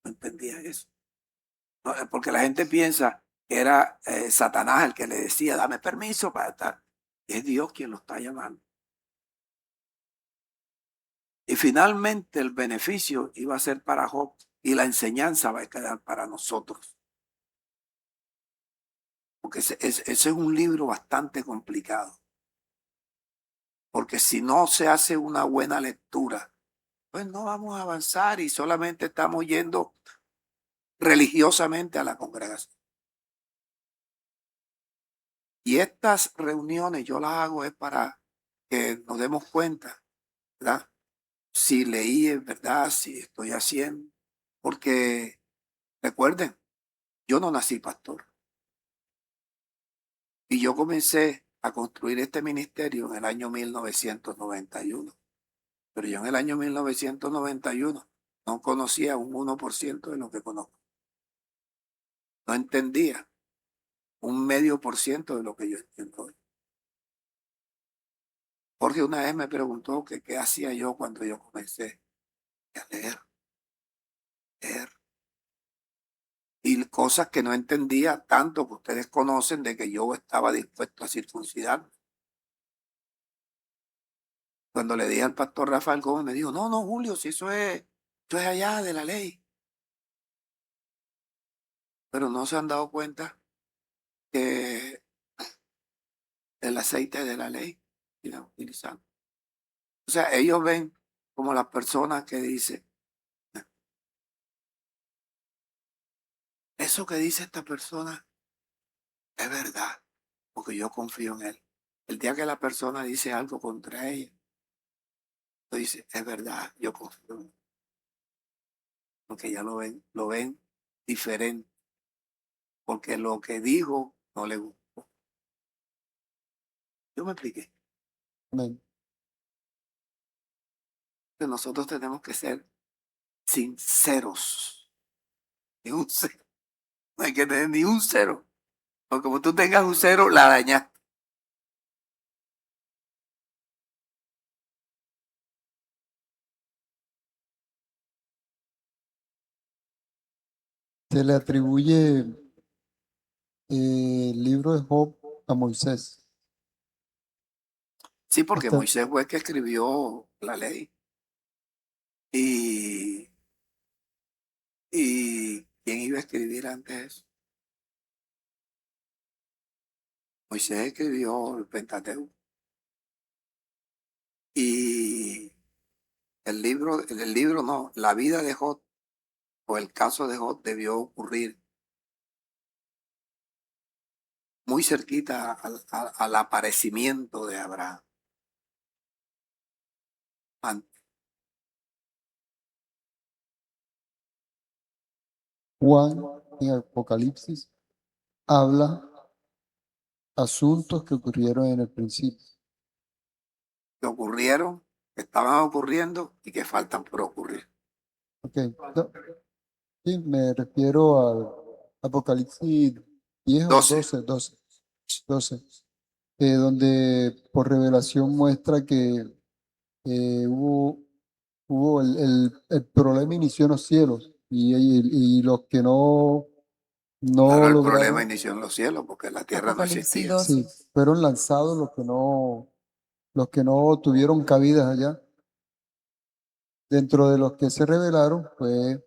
No entendía eso. No, porque la gente piensa que era Satanás el que le decía, dame permiso para estar. Es Dios quien lo está llamando. Y finalmente el beneficio iba a ser para Job y la enseñanza va a quedar para nosotros. Porque ese es un libro bastante complicado. Porque si no se hace una buena lectura, pues no vamos a avanzar y solamente estamos yendo religiosamente a la congregación. Y estas reuniones yo las hago es para que nos demos cuenta, ¿verdad? Si leí es verdad, si estoy haciendo. Porque recuerden, yo no nací pastor. Y yo comencé a construir este ministerio en el año 1991. Pero yo en el año 1991 no conocía un 1% de lo que conozco. No entendía un medio por ciento de lo que yo entiendo hoy. Jorge una vez me preguntó que qué hacía yo cuando yo comencé a leer. Y cosas que no entendía tanto que ustedes conocen de que yo estaba dispuesto a circuncidar. Cuando le dije al pastor Rafael Gómez, me dijo, no, Julio, si eso es allá de la ley. Pero no se han dado cuenta que el aceite de la ley irán utilizando. O sea, ellos ven como las personas que dicen, eso que dice esta persona es verdad, porque yo confío en él. El día que la persona dice algo contra ella, dice, es verdad, yo confío en él. Porque ya lo ven diferente, porque lo que dijo no le gustó. Yo me expliqué. Amén. Que nosotros tenemos que ser sinceros. Ni un cero. No hay que tener ni un cero. Porque como tú tengas un cero, la dañaste. Se le atribuye el libro de Job a Moisés. Sí, porque Hasta- Moisés fue el que escribió la ley. ¿Y quién iba a escribir antes eso? Moisés escribió el Pentateuco. Y el libro no, la vida de Job o el caso de Job debió ocurrir muy cerquita al aparecimiento de Abraham. Antes. Juan en Apocalipsis habla asuntos que ocurrieron en el principio. Que ocurrieron, que estaban ocurriendo y que faltan por ocurrir. Ok, no, sí, me refiero al Apocalipsis 10 o 12. 12, donde por revelación muestra que hubo el problema inició en los cielos y los que no Claro, el problema lograron, inició en los cielos porque la tierra no Apocalipsis existía. 12. sí, fueron lanzados los que no tuvieron cabidas allá. Dentro de los que se rebelaron fue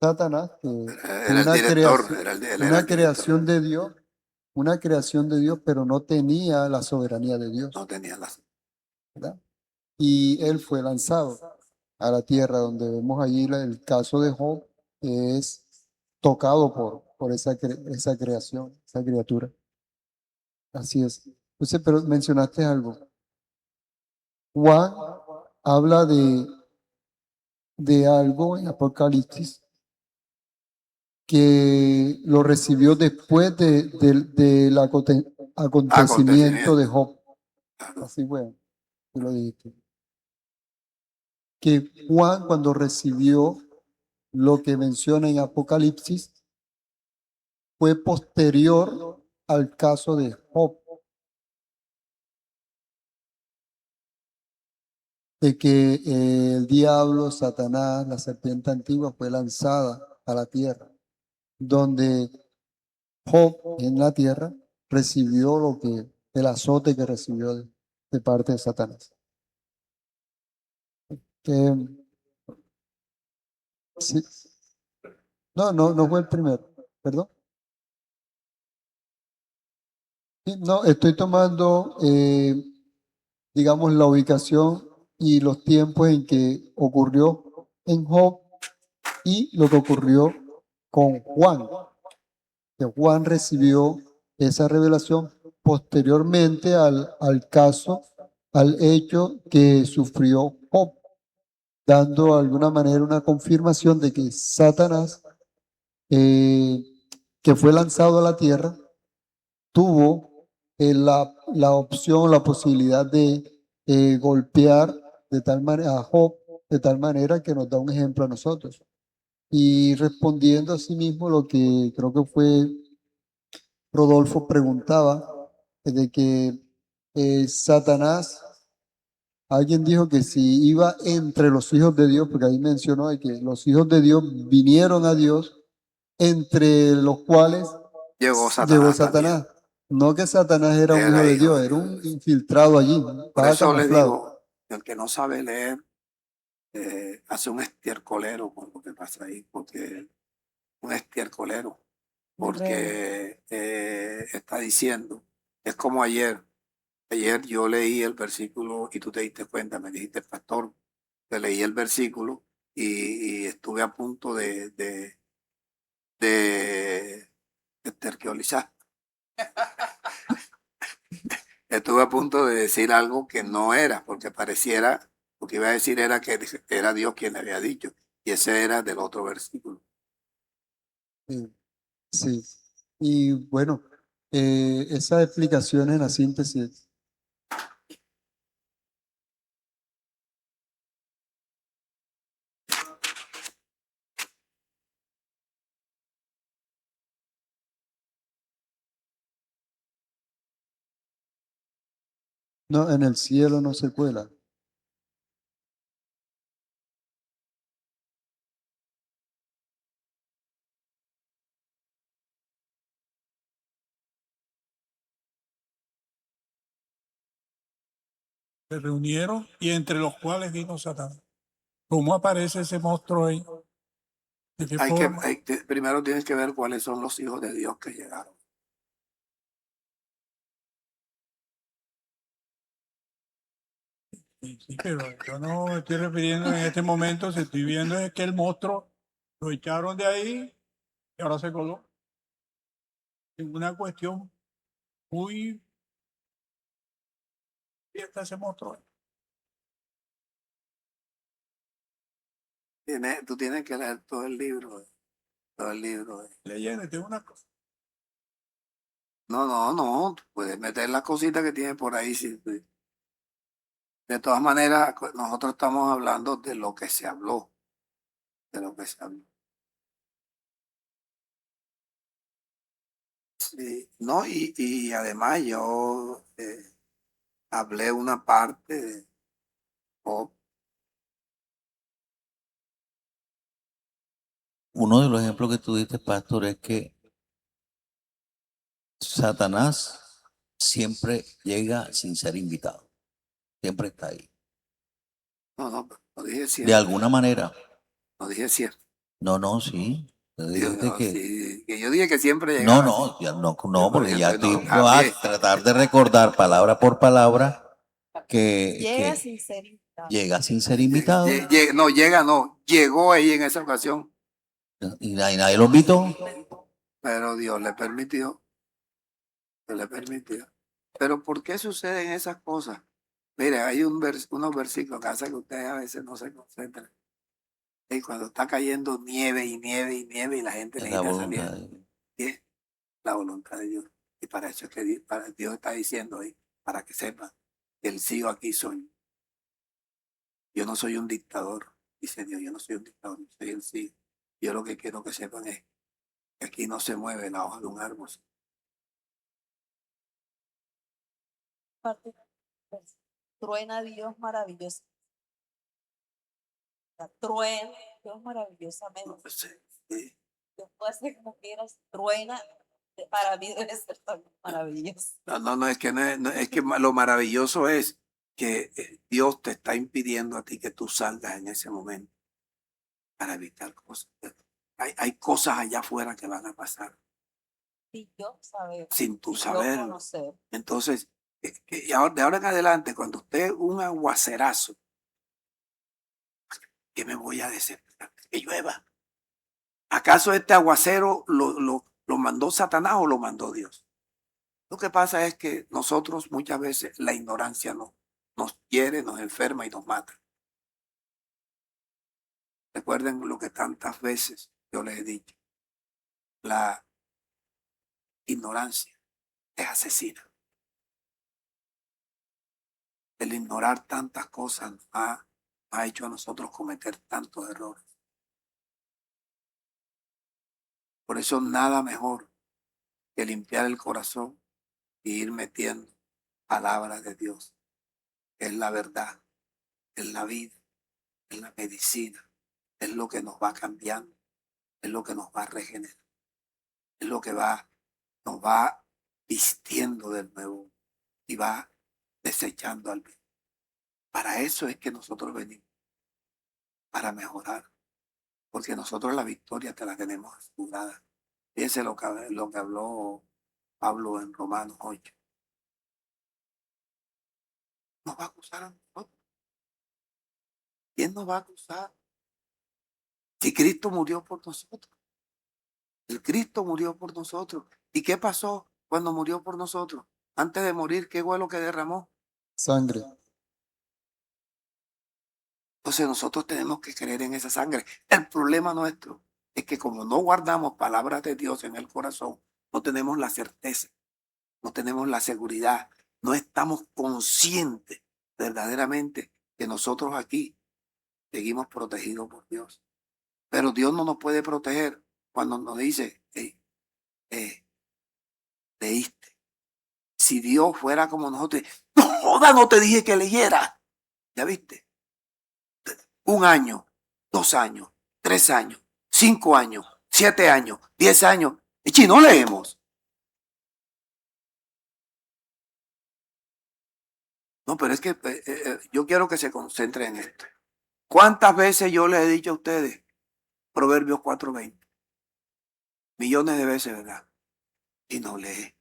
Satanás, que fue Era el una director, creación, él era una el director. creación de Dios, una creación de Dios, pero no tenía la soberanía de Dios, No tenía las. ¿verdad? Y él fue lanzado a la tierra, donde vemos allí el caso de Job, que es tocado por esa creación, esa criatura. Así es. Entonces, pero mencionaste algo. Juan habla de algo en Apocalipsis que lo recibió después del acontecimiento de Job. Claro. Así fue, tú lo dijiste. Que Juan, cuando recibió lo que menciona en Apocalipsis, fue posterior al caso de Job, de que el diablo, Satanás, la serpiente antigua, fue lanzada a la tierra, donde Job en la tierra recibió el azote que recibió de parte de Satanás. Que, sí. No fue el primero, perdón. Sí, no, estoy tomando, digamos, la ubicación y los tiempos en que ocurrió en Job y lo que ocurrió con Juan, que Juan recibió esa revelación posteriormente al caso, al hecho que sufrió Job, dando de alguna manera una confirmación de que Satanás, que fue lanzado a la tierra, tuvo la opción, la posibilidad de golpear de tal manera a Job, de tal manera que nos da un ejemplo a nosotros. Y respondiendo a sí mismo lo que creo que fue Rodolfo preguntaba, de que Satanás, alguien dijo que si iba entre los hijos de Dios, porque ahí mencionó de que los hijos de Dios vinieron a Dios, entre los cuales Llegó llegó Satanás también. Satanás. No que Satanás era un hijo Era de hijo Dios, de era Dios. un infiltrado allí, Por estaba eso le camuflado. digo, el que no sabe leer hace un estiercolero con lo que pasa ahí, porque un estiercolero, porque está diciendo, es como ayer yo leí el versículo y tú te diste cuenta, me dijiste, pastor, que leí el versículo y estuve a punto de esterquilizar. Estuve a punto de decir algo que no era, porque pareciera, lo que iba a decir era que era Dios quien le había dicho, y ese era del otro versículo. Sí, sí. Y bueno, esas explicaciones en la síntesis. No, en el cielo no se cuela. se reunieron y entre los cuales vino Satanás. ¿Cómo aparece ese monstruo ahí? ¿De qué forma? Primero tienes que ver cuáles son los hijos de Dios que llegaron. Sí, sí, pero yo no me estoy refiriendo en este momento, se estoy viendo es que el monstruo lo echaron de ahí y ahora se coló. Es una cuestión muy... ¿Y está ese monstruo? Tú tienes que leer todo el libro. Todo el libro. Leyendo, tengo una cosa. No. Tú puedes meter las cositas que tiene por ahí. Sí. De todas maneras, nosotros estamos hablando de lo que se habló. De lo que se habló. Sí, no, y además yo hablé una parte de Job. Uno de los ejemplos que tú diste, pastor, es que Satanás siempre llega sin ser invitado. Siempre está ahí. No dije De cierto. alguna manera. No dije cierto. No, sí. Tú dijiste No, que... sí, que yo dije que siempre No, llegaba. no, ya no, Yo, no, porque ya entonces, estoy voy a tratar de recordar palabra por palabra Llega que sin ser invitado. llega sin ser invitado no, llegó ahí en esa ocasión, y nadie lo invitó. pero Dios le permitió. Pero ¿por qué suceden esas cosas? Mire, hay unos versículos que hacen que ustedes a veces no se concentran. Y cuando está cayendo nieve y la gente Es la necesita voluntad salir, de Dios. es la voluntad de Dios. Y para eso es que Dios está diciendo ahí, para que sepan que el sí o aquí soy. Yo no soy un dictador, dice Dios, yo no soy un dictador, yo soy el sí. Yo lo que quiero que sepan es que aquí no se mueve la hoja de un árbol. Parte, pues, truena Dios maravilloso. Truena Dios maravillosamente. Sí. Dios puede hacer como quieras, truena. Para mí debe ser tan maravilloso. No, es que, es que lo maravilloso es que Dios te está impidiendo a ti que tú salgas en ese momento para evitar cosas. Hay cosas allá afuera que van a pasar Si yo saber, sin tú si yo saberlo. conocer. Entonces, de ahora en adelante, cuando usted un aguacerazo, ¿qué me voy a desesperar? Que llueva. ¿Acaso este aguacero lo mandó Satanás o lo mandó Dios? Lo que pasa es que nosotros muchas veces la ignorancia nos hiere, nos enferma y nos mata. Recuerden lo que tantas veces yo les he dicho. La ignorancia es asesina. El ignorar tantas cosas nos ha hecho a nosotros cometer tantos errores. Por eso nada mejor que limpiar el corazón e ir metiendo palabras de Dios. Es la verdad, es la vida, es la medicina, es lo que nos va cambiando, es lo que nos va a regenerar, es lo que nos va vistiendo de nuevo y va desechando al bien. Para eso es que nosotros venimos, para mejorar, porque nosotros la victoria te la tenemos asegurada. Fíjense lo que habló Pablo en Romanos 8. Nos va a acusar a nosotros. ¿Quién nos va a acusar? Si Cristo murió por nosotros. El Cristo murió por nosotros. ¿Y qué pasó cuando murió por nosotros? Antes de morir, ¿qué fue lo que derramó? Sangre. Entonces nosotros tenemos que creer en esa sangre. El problema nuestro es que como no guardamos palabras de Dios en el corazón, no tenemos la certeza, no tenemos la seguridad, no estamos conscientes verdaderamente que nosotros aquí seguimos protegidos por Dios. Pero Dios no nos puede proteger cuando nos dice, leíste. Si Dios fuera como nosotros, no joda, no te dije que leyera. ¿Ya viste? 1 año, 2 años, 3 años, 5 años, 7 años, 10 años. Y si no leemos. No, pero es que yo quiero que se concentre en esto. ¿Cuántas veces yo les he dicho a ustedes Proverbios 4:20? Millones de veces, ¿verdad? Y no lee.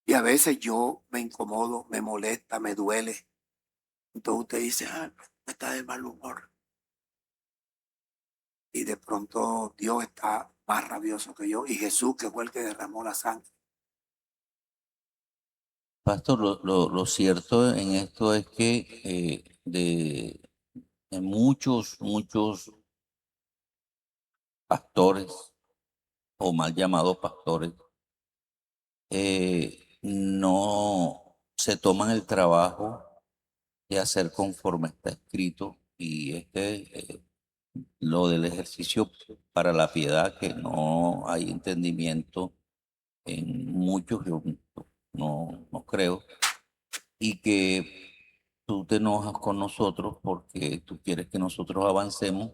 Y a veces yo me incomodo, me molesta, me duele. Entonces usted dice, está de mal humor. Y de pronto Dios está más rabioso que yo. Y Jesús, que fue el que derramó la sangre. Pastor, lo cierto en esto es que de muchos pastores o mal llamados pastores no se toman el trabajo de hacer conforme está escrito y lo del ejercicio para la piedad, que no hay entendimiento en muchos, yo no creo, y que tú te enojas con nosotros porque tú quieres que nosotros avancemos.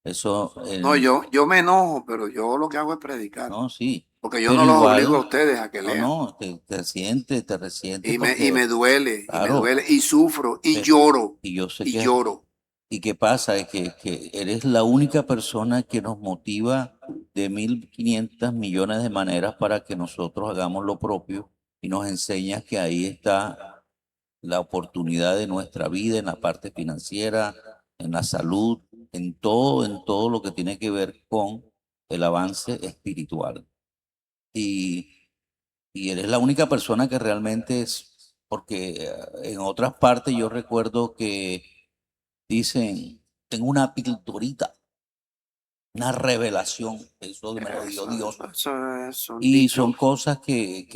Eso, No, yo me enojo, pero yo lo que hago es predicar. no, sí, Porque yo pero no los igual, obligo a ustedes a que lean. no, te resientes Y porque, me duele, claro, y sufro, y pe- lloro, y yo sé y que, lloro. y qué pasa, es que eres la única persona que nos motiva de 1.500 millones de maneras para que nosotros hagamos lo propio y nos enseñas que ahí está la oportunidad de nuestra vida en la parte financiera, en la salud, en todo lo que tiene que ver con el avance espiritual. Y, y eres la única persona que realmente es, porque en otras partes yo recuerdo que dicen, tengo una pildorita, una revelación, eso me lo dio Dios. Son Y son dichos. cosas que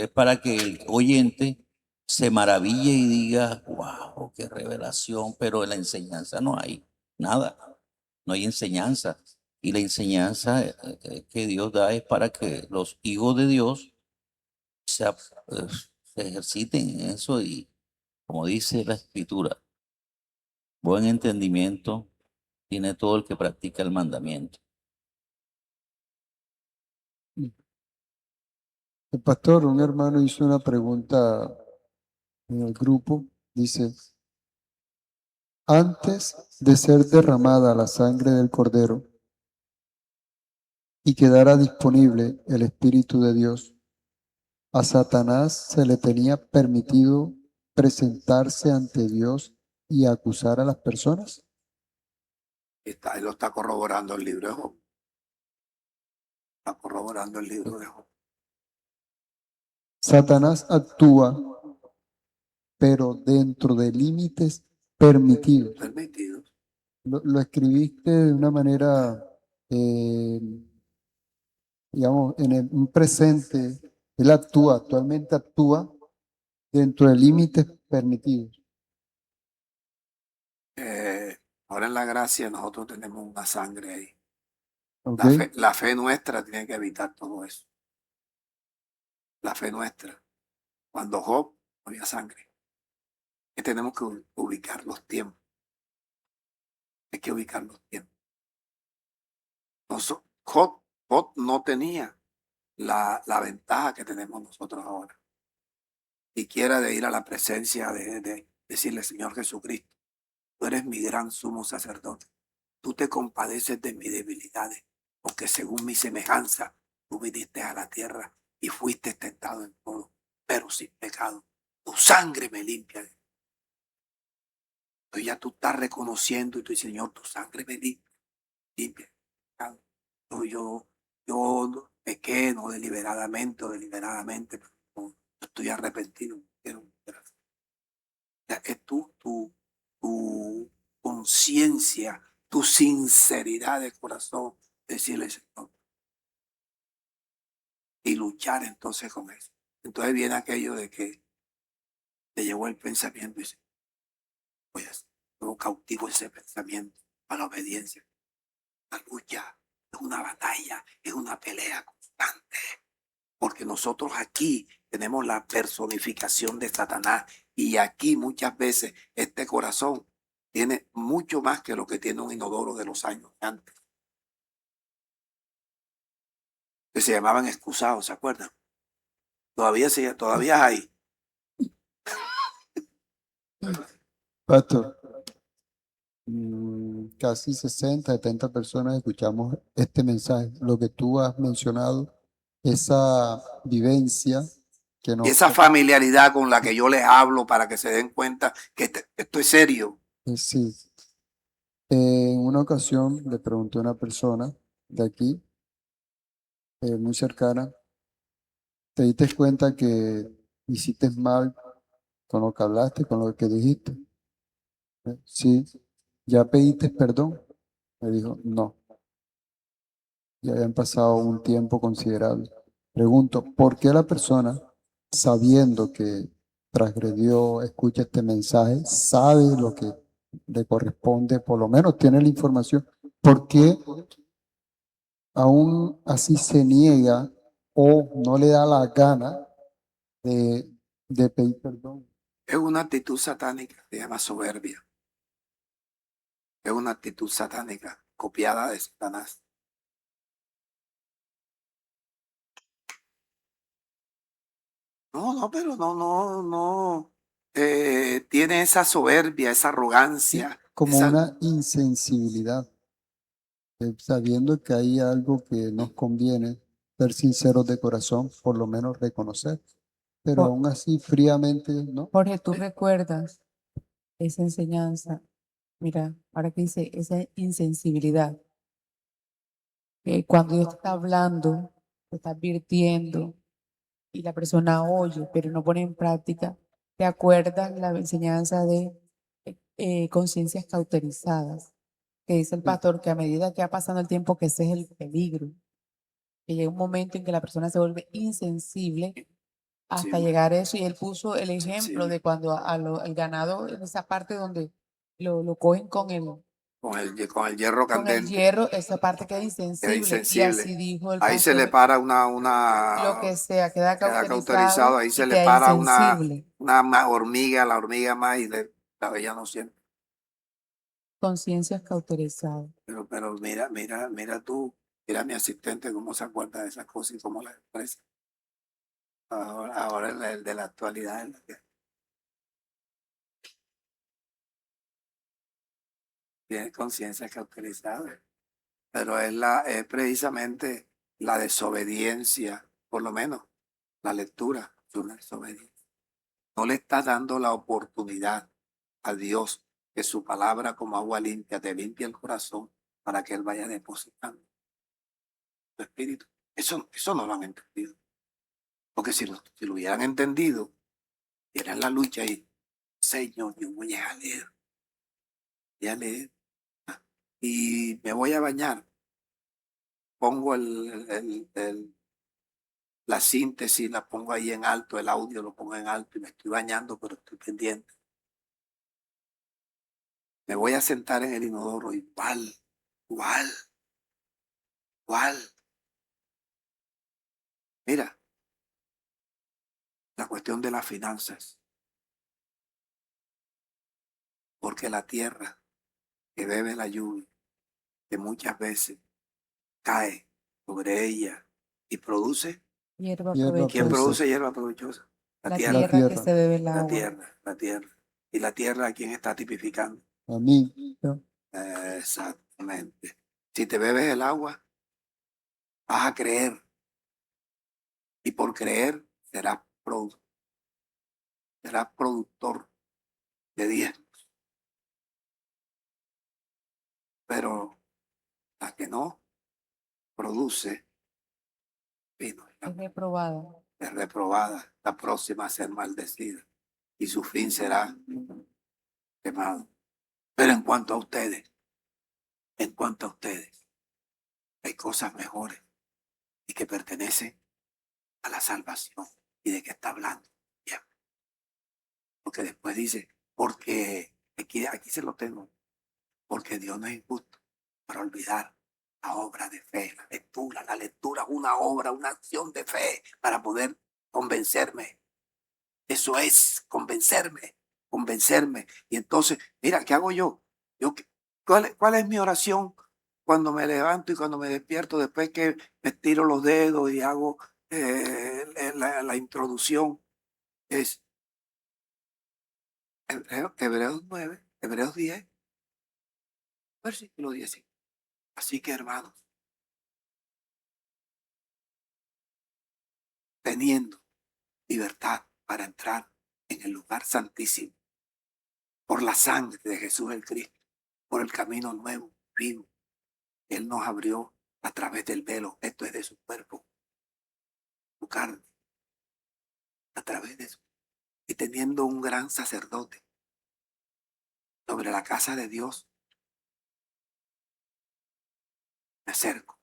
es para que el oyente se maraville y diga, wow, qué revelación, pero en la enseñanza no hay nada, no hay enseñanza. Y la enseñanza que Dios da es para que los hijos de Dios se, ap- eh, se ejerciten en eso y, como dice la Escritura, buen entendimiento tiene todo el que practica el mandamiento. El pastor, un hermano hizo una pregunta en el grupo. Dice, antes de ser derramada la sangre del cordero y quedara disponible el Espíritu de Dios, a Satanás se le tenía permitido presentarse ante Dios y acusar a las personas. Él lo está corroborando el libro de Job. Está corroborando el libro de Job. Satanás actúa, pero dentro de límites permitidos. Permitido. Lo escribiste de una manera, digamos, un presente. Él actualmente actúa dentro de límites permitidos. Ahora en la gracia nosotros tenemos una sangre ahí. ¿Ok? La fe nuestra tiene que evitar todo eso. La fe nuestra. Cuando Job no había sangre. Que tenemos que ubicar los tiempos. Hay que ubicar los tiempos. Job no tenía la ventaja que tenemos nosotros ahora. Y quiera de ir a la presencia de decirle, Señor Jesucristo, tú eres mi gran sumo sacerdote. Tú te compadeces de mis debilidades, porque según mi semejanza, tú viniste a la tierra y fuiste tentado en todo, pero sin pecado. Tu sangre me limpia. Entonces ya tú estás reconociendo y tú dices, Señor, tu sangre me limpia. Entonces yo pequé, no deliberadamente o deliberadamente, pero no, estoy arrepentido. Quiero volver a hacer. O sea, es tu conciencia, tu sinceridad de corazón, decirle, Señor, y luchar entonces con eso. Entonces viene aquello de que te llevó el pensamiento y dice, voy a hacer, yo cautivo ese pensamiento a la obediencia. La lucha es una batalla, es una pelea constante, porque nosotros aquí tenemos la personificación de Satanás y aquí muchas veces este corazón tiene mucho más que lo que tiene un inodoro de los años antes, que se llamaban excusados, ¿se acuerdan? Todavía hay. Pastor, casi 60, 70 personas escuchamos este mensaje. Lo que tú has mencionado, esa vivencia que Y nos... esa familiaridad con la que yo les hablo para que se den cuenta que esto es serio. Sí. En una ocasión le pregunté a una persona de aquí, muy cercana, ¿te diste cuenta que hiciste mal con lo que hablaste, con lo que dijiste? Sí. ¿Ya pediste perdón? Me dijo, no. Ya habían pasado un tiempo considerable. Pregunto, ¿por qué la persona, sabiendo que transgredió, escucha este mensaje, sabe lo que le corresponde, por lo menos tiene la información, ¿por qué aún así se niega o no le da la gana de pedir perdón? Es una actitud satánica, se llama soberbia. Es una actitud satánica, copiada de Satanás. No, pero no. Tiene esa soberbia, esa arrogancia. Como esa- una insensibilidad, sabiendo que hay algo que nos conviene, ser sinceros de corazón, por lo menos reconocer, pero Jo- aún así fríamente, ¿no? Jorge, ¿tú recuerdas esa enseñanza? Mira, ahora que dice esa insensibilidad, cuando Dios te está hablando, te está advirtiendo y la persona oye, pero no pone en práctica, ¿te acuerdas la enseñanza de conciencias cauterizadas? Que dice el pastor que a medida que va pasando el tiempo, que ese es el peligro, que llega un momento en que la persona se vuelve insensible hasta Sí, llegar a eso. Y él puso el sí, ejemplo de cuando el ganado, en esa parte donde lo cogen con el hierro con el candente, hierro, esa parte queda queda insensible. Y insensible. así dijo el Ahí se le pastor, para lo que sea, queda queda cauterizado, cauterizado ahí y se le queda para insensible. una hormiga, la hormiga más y la bella no siente. Conciencias cauterizadas. Pero mira tú, mira mi asistente cómo se acuerda de esas cosas y cómo las expresa. Ahora el de la actualidad. Tiene conciencia cauterizada. Pero es precisamente la desobediencia, por lo menos la lectura es una desobediencia. No le está dando la oportunidad a Dios que su palabra como agua limpia te limpia el corazón para que Él vaya depositando tu espíritu. Eso no lo han entendido. Porque si lo hubieran entendido, eran la lucha y, Señor, yo voy a leer y me voy a bañar. Pongo la síntesis, la pongo ahí en alto, el audio lo pongo en alto y me estoy bañando, pero estoy pendiente. Me voy a sentar en el inodoro igual. Mira, la cuestión de las finanzas, porque la tierra que bebe la lluvia, que muchas veces cae sobre ella y produce, Hierba Hierba ¿quién provechosa. produce hierba provechosa? La La tierra, tierra que tierra. se bebe el la agua. tierra, la tierra. Y la tierra, ¿a quién está tipificando? A mí, Exactamente. Si te bebes el agua, vas a creer. Y por creer serás productor de diezmos. Pero la que no produce vino Es reprobada. es reprobada, la próxima a ser maldecida y su fin será quemado. Pero en cuanto a ustedes, hay cosas mejores y que pertenecen a la salvación. ¿Y de qué está hablando? Bien. Porque después dice, porque aquí se lo tengo, porque Dios no es injusto para olvidar la obra de fe, la lectura. La lectura es una obra, una acción de fe para poder convencerme. Eso es convencerme. Y entonces, mira, ¿qué hago yo? ¿Cuál es mi oración cuando me levanto y cuando me despierto después que me tiro los dedos y hago la introducción? Es, Hebreos 9, Hebreos 10, versículo 10. Así que, hermanos, teniendo libertad para entrar en el lugar santísimo por la sangre de Jesús el Cristo, por el camino nuevo, vivo, Él nos abrió a través del velo, esto es de su cuerpo, su carne, a través de eso. Y teniendo un gran sacerdote sobre la casa de Dios, me acerco,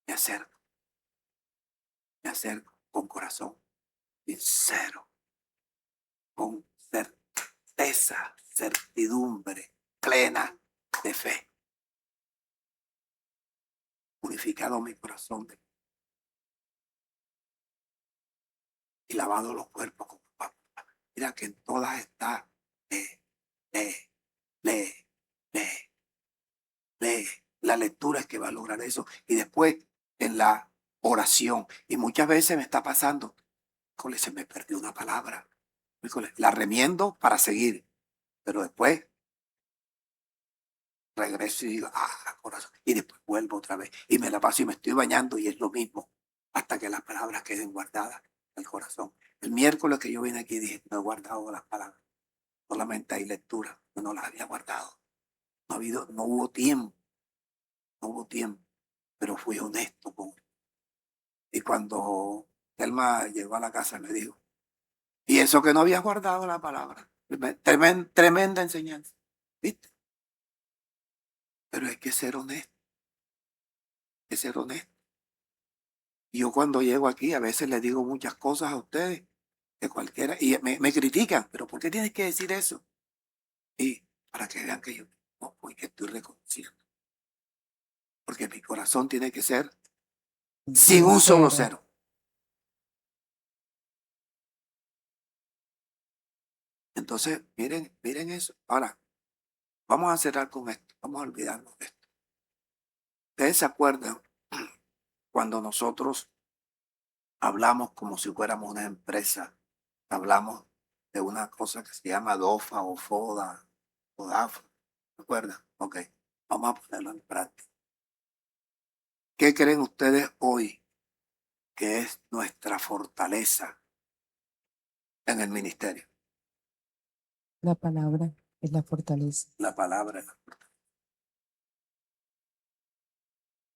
me acerco, me acerco con corazón sincero, con certeza, certidumbre plena de fe. Purificado mi corazón y lavado los cuerpos con agua. Mira que en todas está lee. La lectura es que va a lograr eso. Y después en la oración. Y muchas veces me está pasando, híjole, se me perdió una palabra. Híjole, la remiendo para seguir. Pero después regreso y digo, corazón. Y después vuelvo otra vez. Y me la paso y me estoy bañando y es lo mismo. Hasta que las palabras queden guardadas en el corazón. El miércoles que yo vine aquí dije, no he guardado las palabras. Solamente hay lectura. Yo no las había guardado. No hubo tiempo. No hubo tiempo. Pero fui honesto con él. Y cuando Telma llegó a la casa me dijo, y eso que no había guardado la palabra. Tremenda enseñanza. ¿Viste? Pero hay que ser honesto. Hay que ser honesto. Y yo cuando llego aquí a veces le digo muchas cosas a ustedes, de cualquiera, y me critican, pero ¿por qué tienes que decir eso? Y para que vean que yo no, porque estoy reconociendo. Porque mi corazón tiene que ser sin un solo cero. Entonces, miren eso. Ahora, vamos a cerrar con esto. Vamos a olvidarnos de esto. ¿Ustedes se acuerdan cuando nosotros hablamos como si fuéramos una empresa? Hablamos de una cosa que se llama DOFA o FODA o DAFA. ¿Se acuerdan? Ok, vamos a ponerlo en práctica. ¿Qué creen ustedes hoy que es nuestra fortaleza en el ministerio? La palabra es la fortaleza. La palabra es la fortaleza.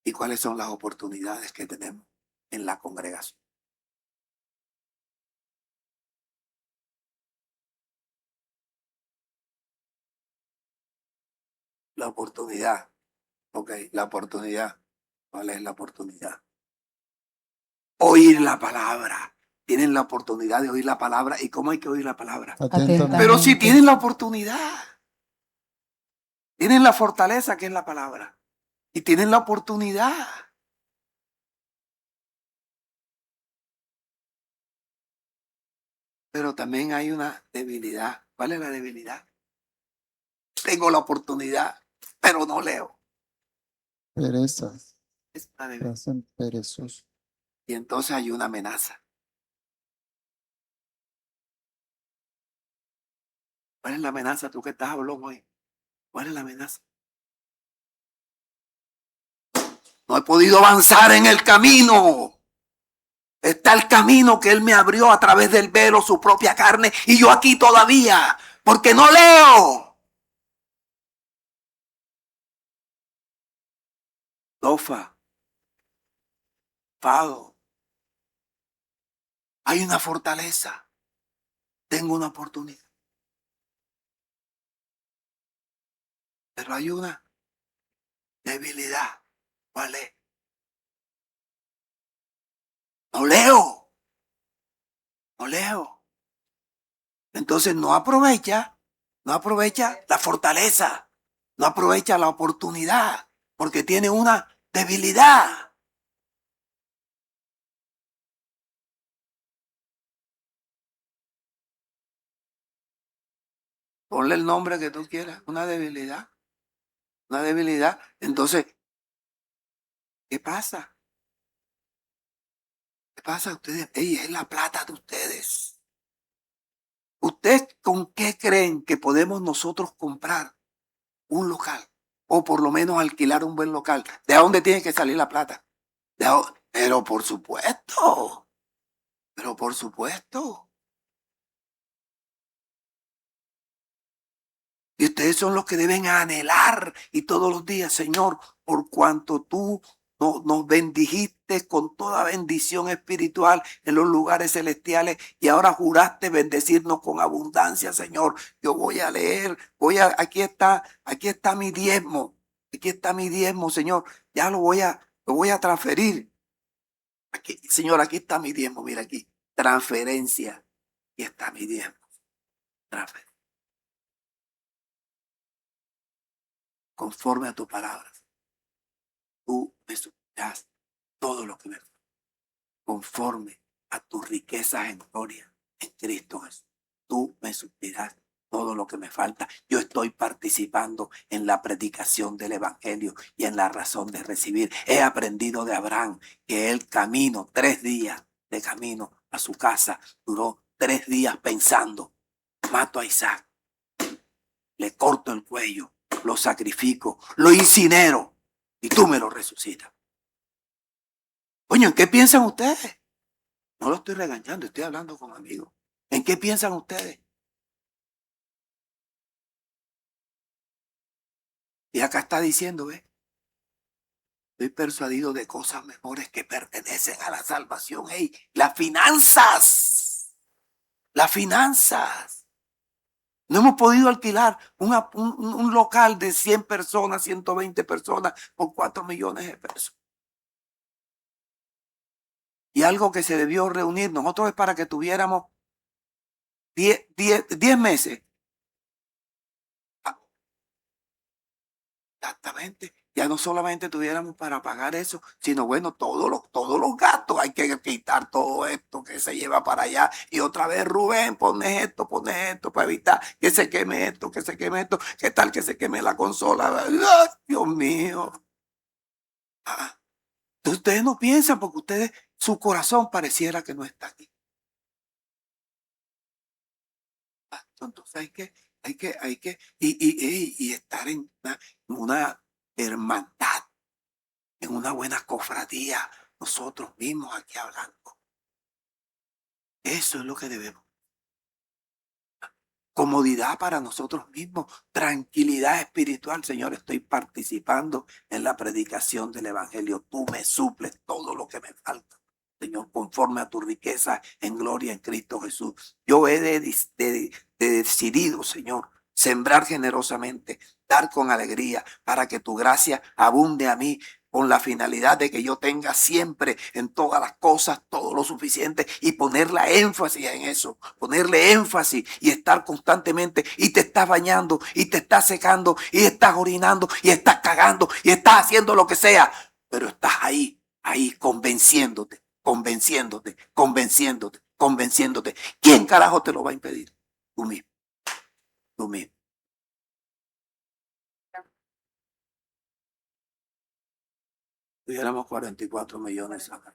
¿Y cuáles son las oportunidades que tenemos en la congregación? La oportunidad. Ok, la oportunidad. ¿Cuál es la oportunidad? Oír la palabra. Tienen la oportunidad de oír la palabra. ¿Y cómo hay que oír la palabra? Atentamente. Pero si tienen la oportunidad. Tienen la fortaleza que es la palabra. Y tienen la oportunidad. Pero también hay una debilidad. ¿Cuál es la debilidad? Tengo la oportunidad, pero no leo. Pereza. Es una Se debilidad. hacen perezosos. Y entonces hay una amenaza. ¿Cuál es la amenaza? Tú que estás hablando hoy. ¿Cuál es la amenaza? No he podido avanzar en el camino. Está el camino que Él me abrió a través del velo, su propia carne, y yo aquí todavía, porque no leo. Dofa, Fado, hay una fortaleza. Tengo una oportunidad. Pero hay una debilidad. ¿Cuál es? No leo. No leo. Entonces no aprovecha la fortaleza, no aprovecha la oportunidad, porque tiene una debilidad. Ponle el nombre que tú quieras, una debilidad. Una debilidad. Entonces, ¿qué pasa? ¿Qué pasa a ustedes? Ey, es la plata de ustedes. ¿Ustedes con qué creen que podemos nosotros comprar un local? O por lo menos alquilar un buen local. ¿De dónde tiene que salir la plata? Pero por supuesto. Pero por supuesto. Y ustedes son los que deben anhelar y todos los días, Señor, por cuanto tú nos bendijiste con toda bendición espiritual en los lugares celestiales y ahora juraste bendecirnos con abundancia, Señor. Yo voy a leer, aquí está mi diezmo, Señor. Ya lo voy a transferir. Aquí, Señor, aquí está mi diezmo, mira aquí, transferencia. Aquí está mi diezmo, transferencia. Conforme a tu palabra. Tú me suplirás todo lo que me falta, conforme a tus riquezas en gloria en Cristo Jesús. Tú me suplirás todo lo que me falta. Yo estoy participando en la predicación del evangelio y en la razón de recibir. He aprendido de Abraham que el camino, 3 días de camino a su casa, duró 3 días pensando: mato a Isaac, le corto el cuello, lo sacrifico, lo incinero y tú me lo resucitas. Coño, ¿en qué piensan ustedes? No lo estoy regañando, estoy hablando con amigos. ¿En qué piensan ustedes? Y acá está diciendo, ¿ves? Estoy persuadido de cosas mejores que pertenecen a la salvación. ¡Hey! Las finanzas. Las finanzas. No hemos podido alquilar un local de 100 personas, 120 personas por 4 millones de pesos. Y algo que se debió reunir nosotros es para que tuviéramos 10 meses. Exactamente. Ya no solamente tuviéramos para pagar eso, sino bueno, todos los gastos. Hay que quitar todo esto que se lleva para allá. Y otra vez, Rubén, pones esto para evitar que se queme esto, ¿Qué tal que se queme la consola? ¡Ay, Dios mío! Ustedes no piensan porque ustedes, su corazón pareciera que no está aquí. Entonces hay que y estar en una hermandad, en una buena cofradía, nosotros mismos aquí hablando. Eso es lo que debemos. Comodidad para nosotros mismos, tranquilidad espiritual. Señor, estoy participando en la predicación del evangelio. Tú me suples todo lo que me falta, Señor, conforme a tu riqueza en gloria en Cristo Jesús. Yo he decidido, Señor, sembrar generosamente, dar con alegría, para que tu gracia abunde a mí, con la finalidad de que yo tenga siempre en todas las cosas todo lo suficiente y ponerle énfasis en eso, ponerle énfasis y estar constantemente. Y te estás bañando y te estás secando y estás orinando y estás cagando y estás haciendo lo que sea, pero estás ahí convenciéndote. ¿Quién carajo te lo va a impedir? Tú mismo. Tuviéramos 44 millones acá.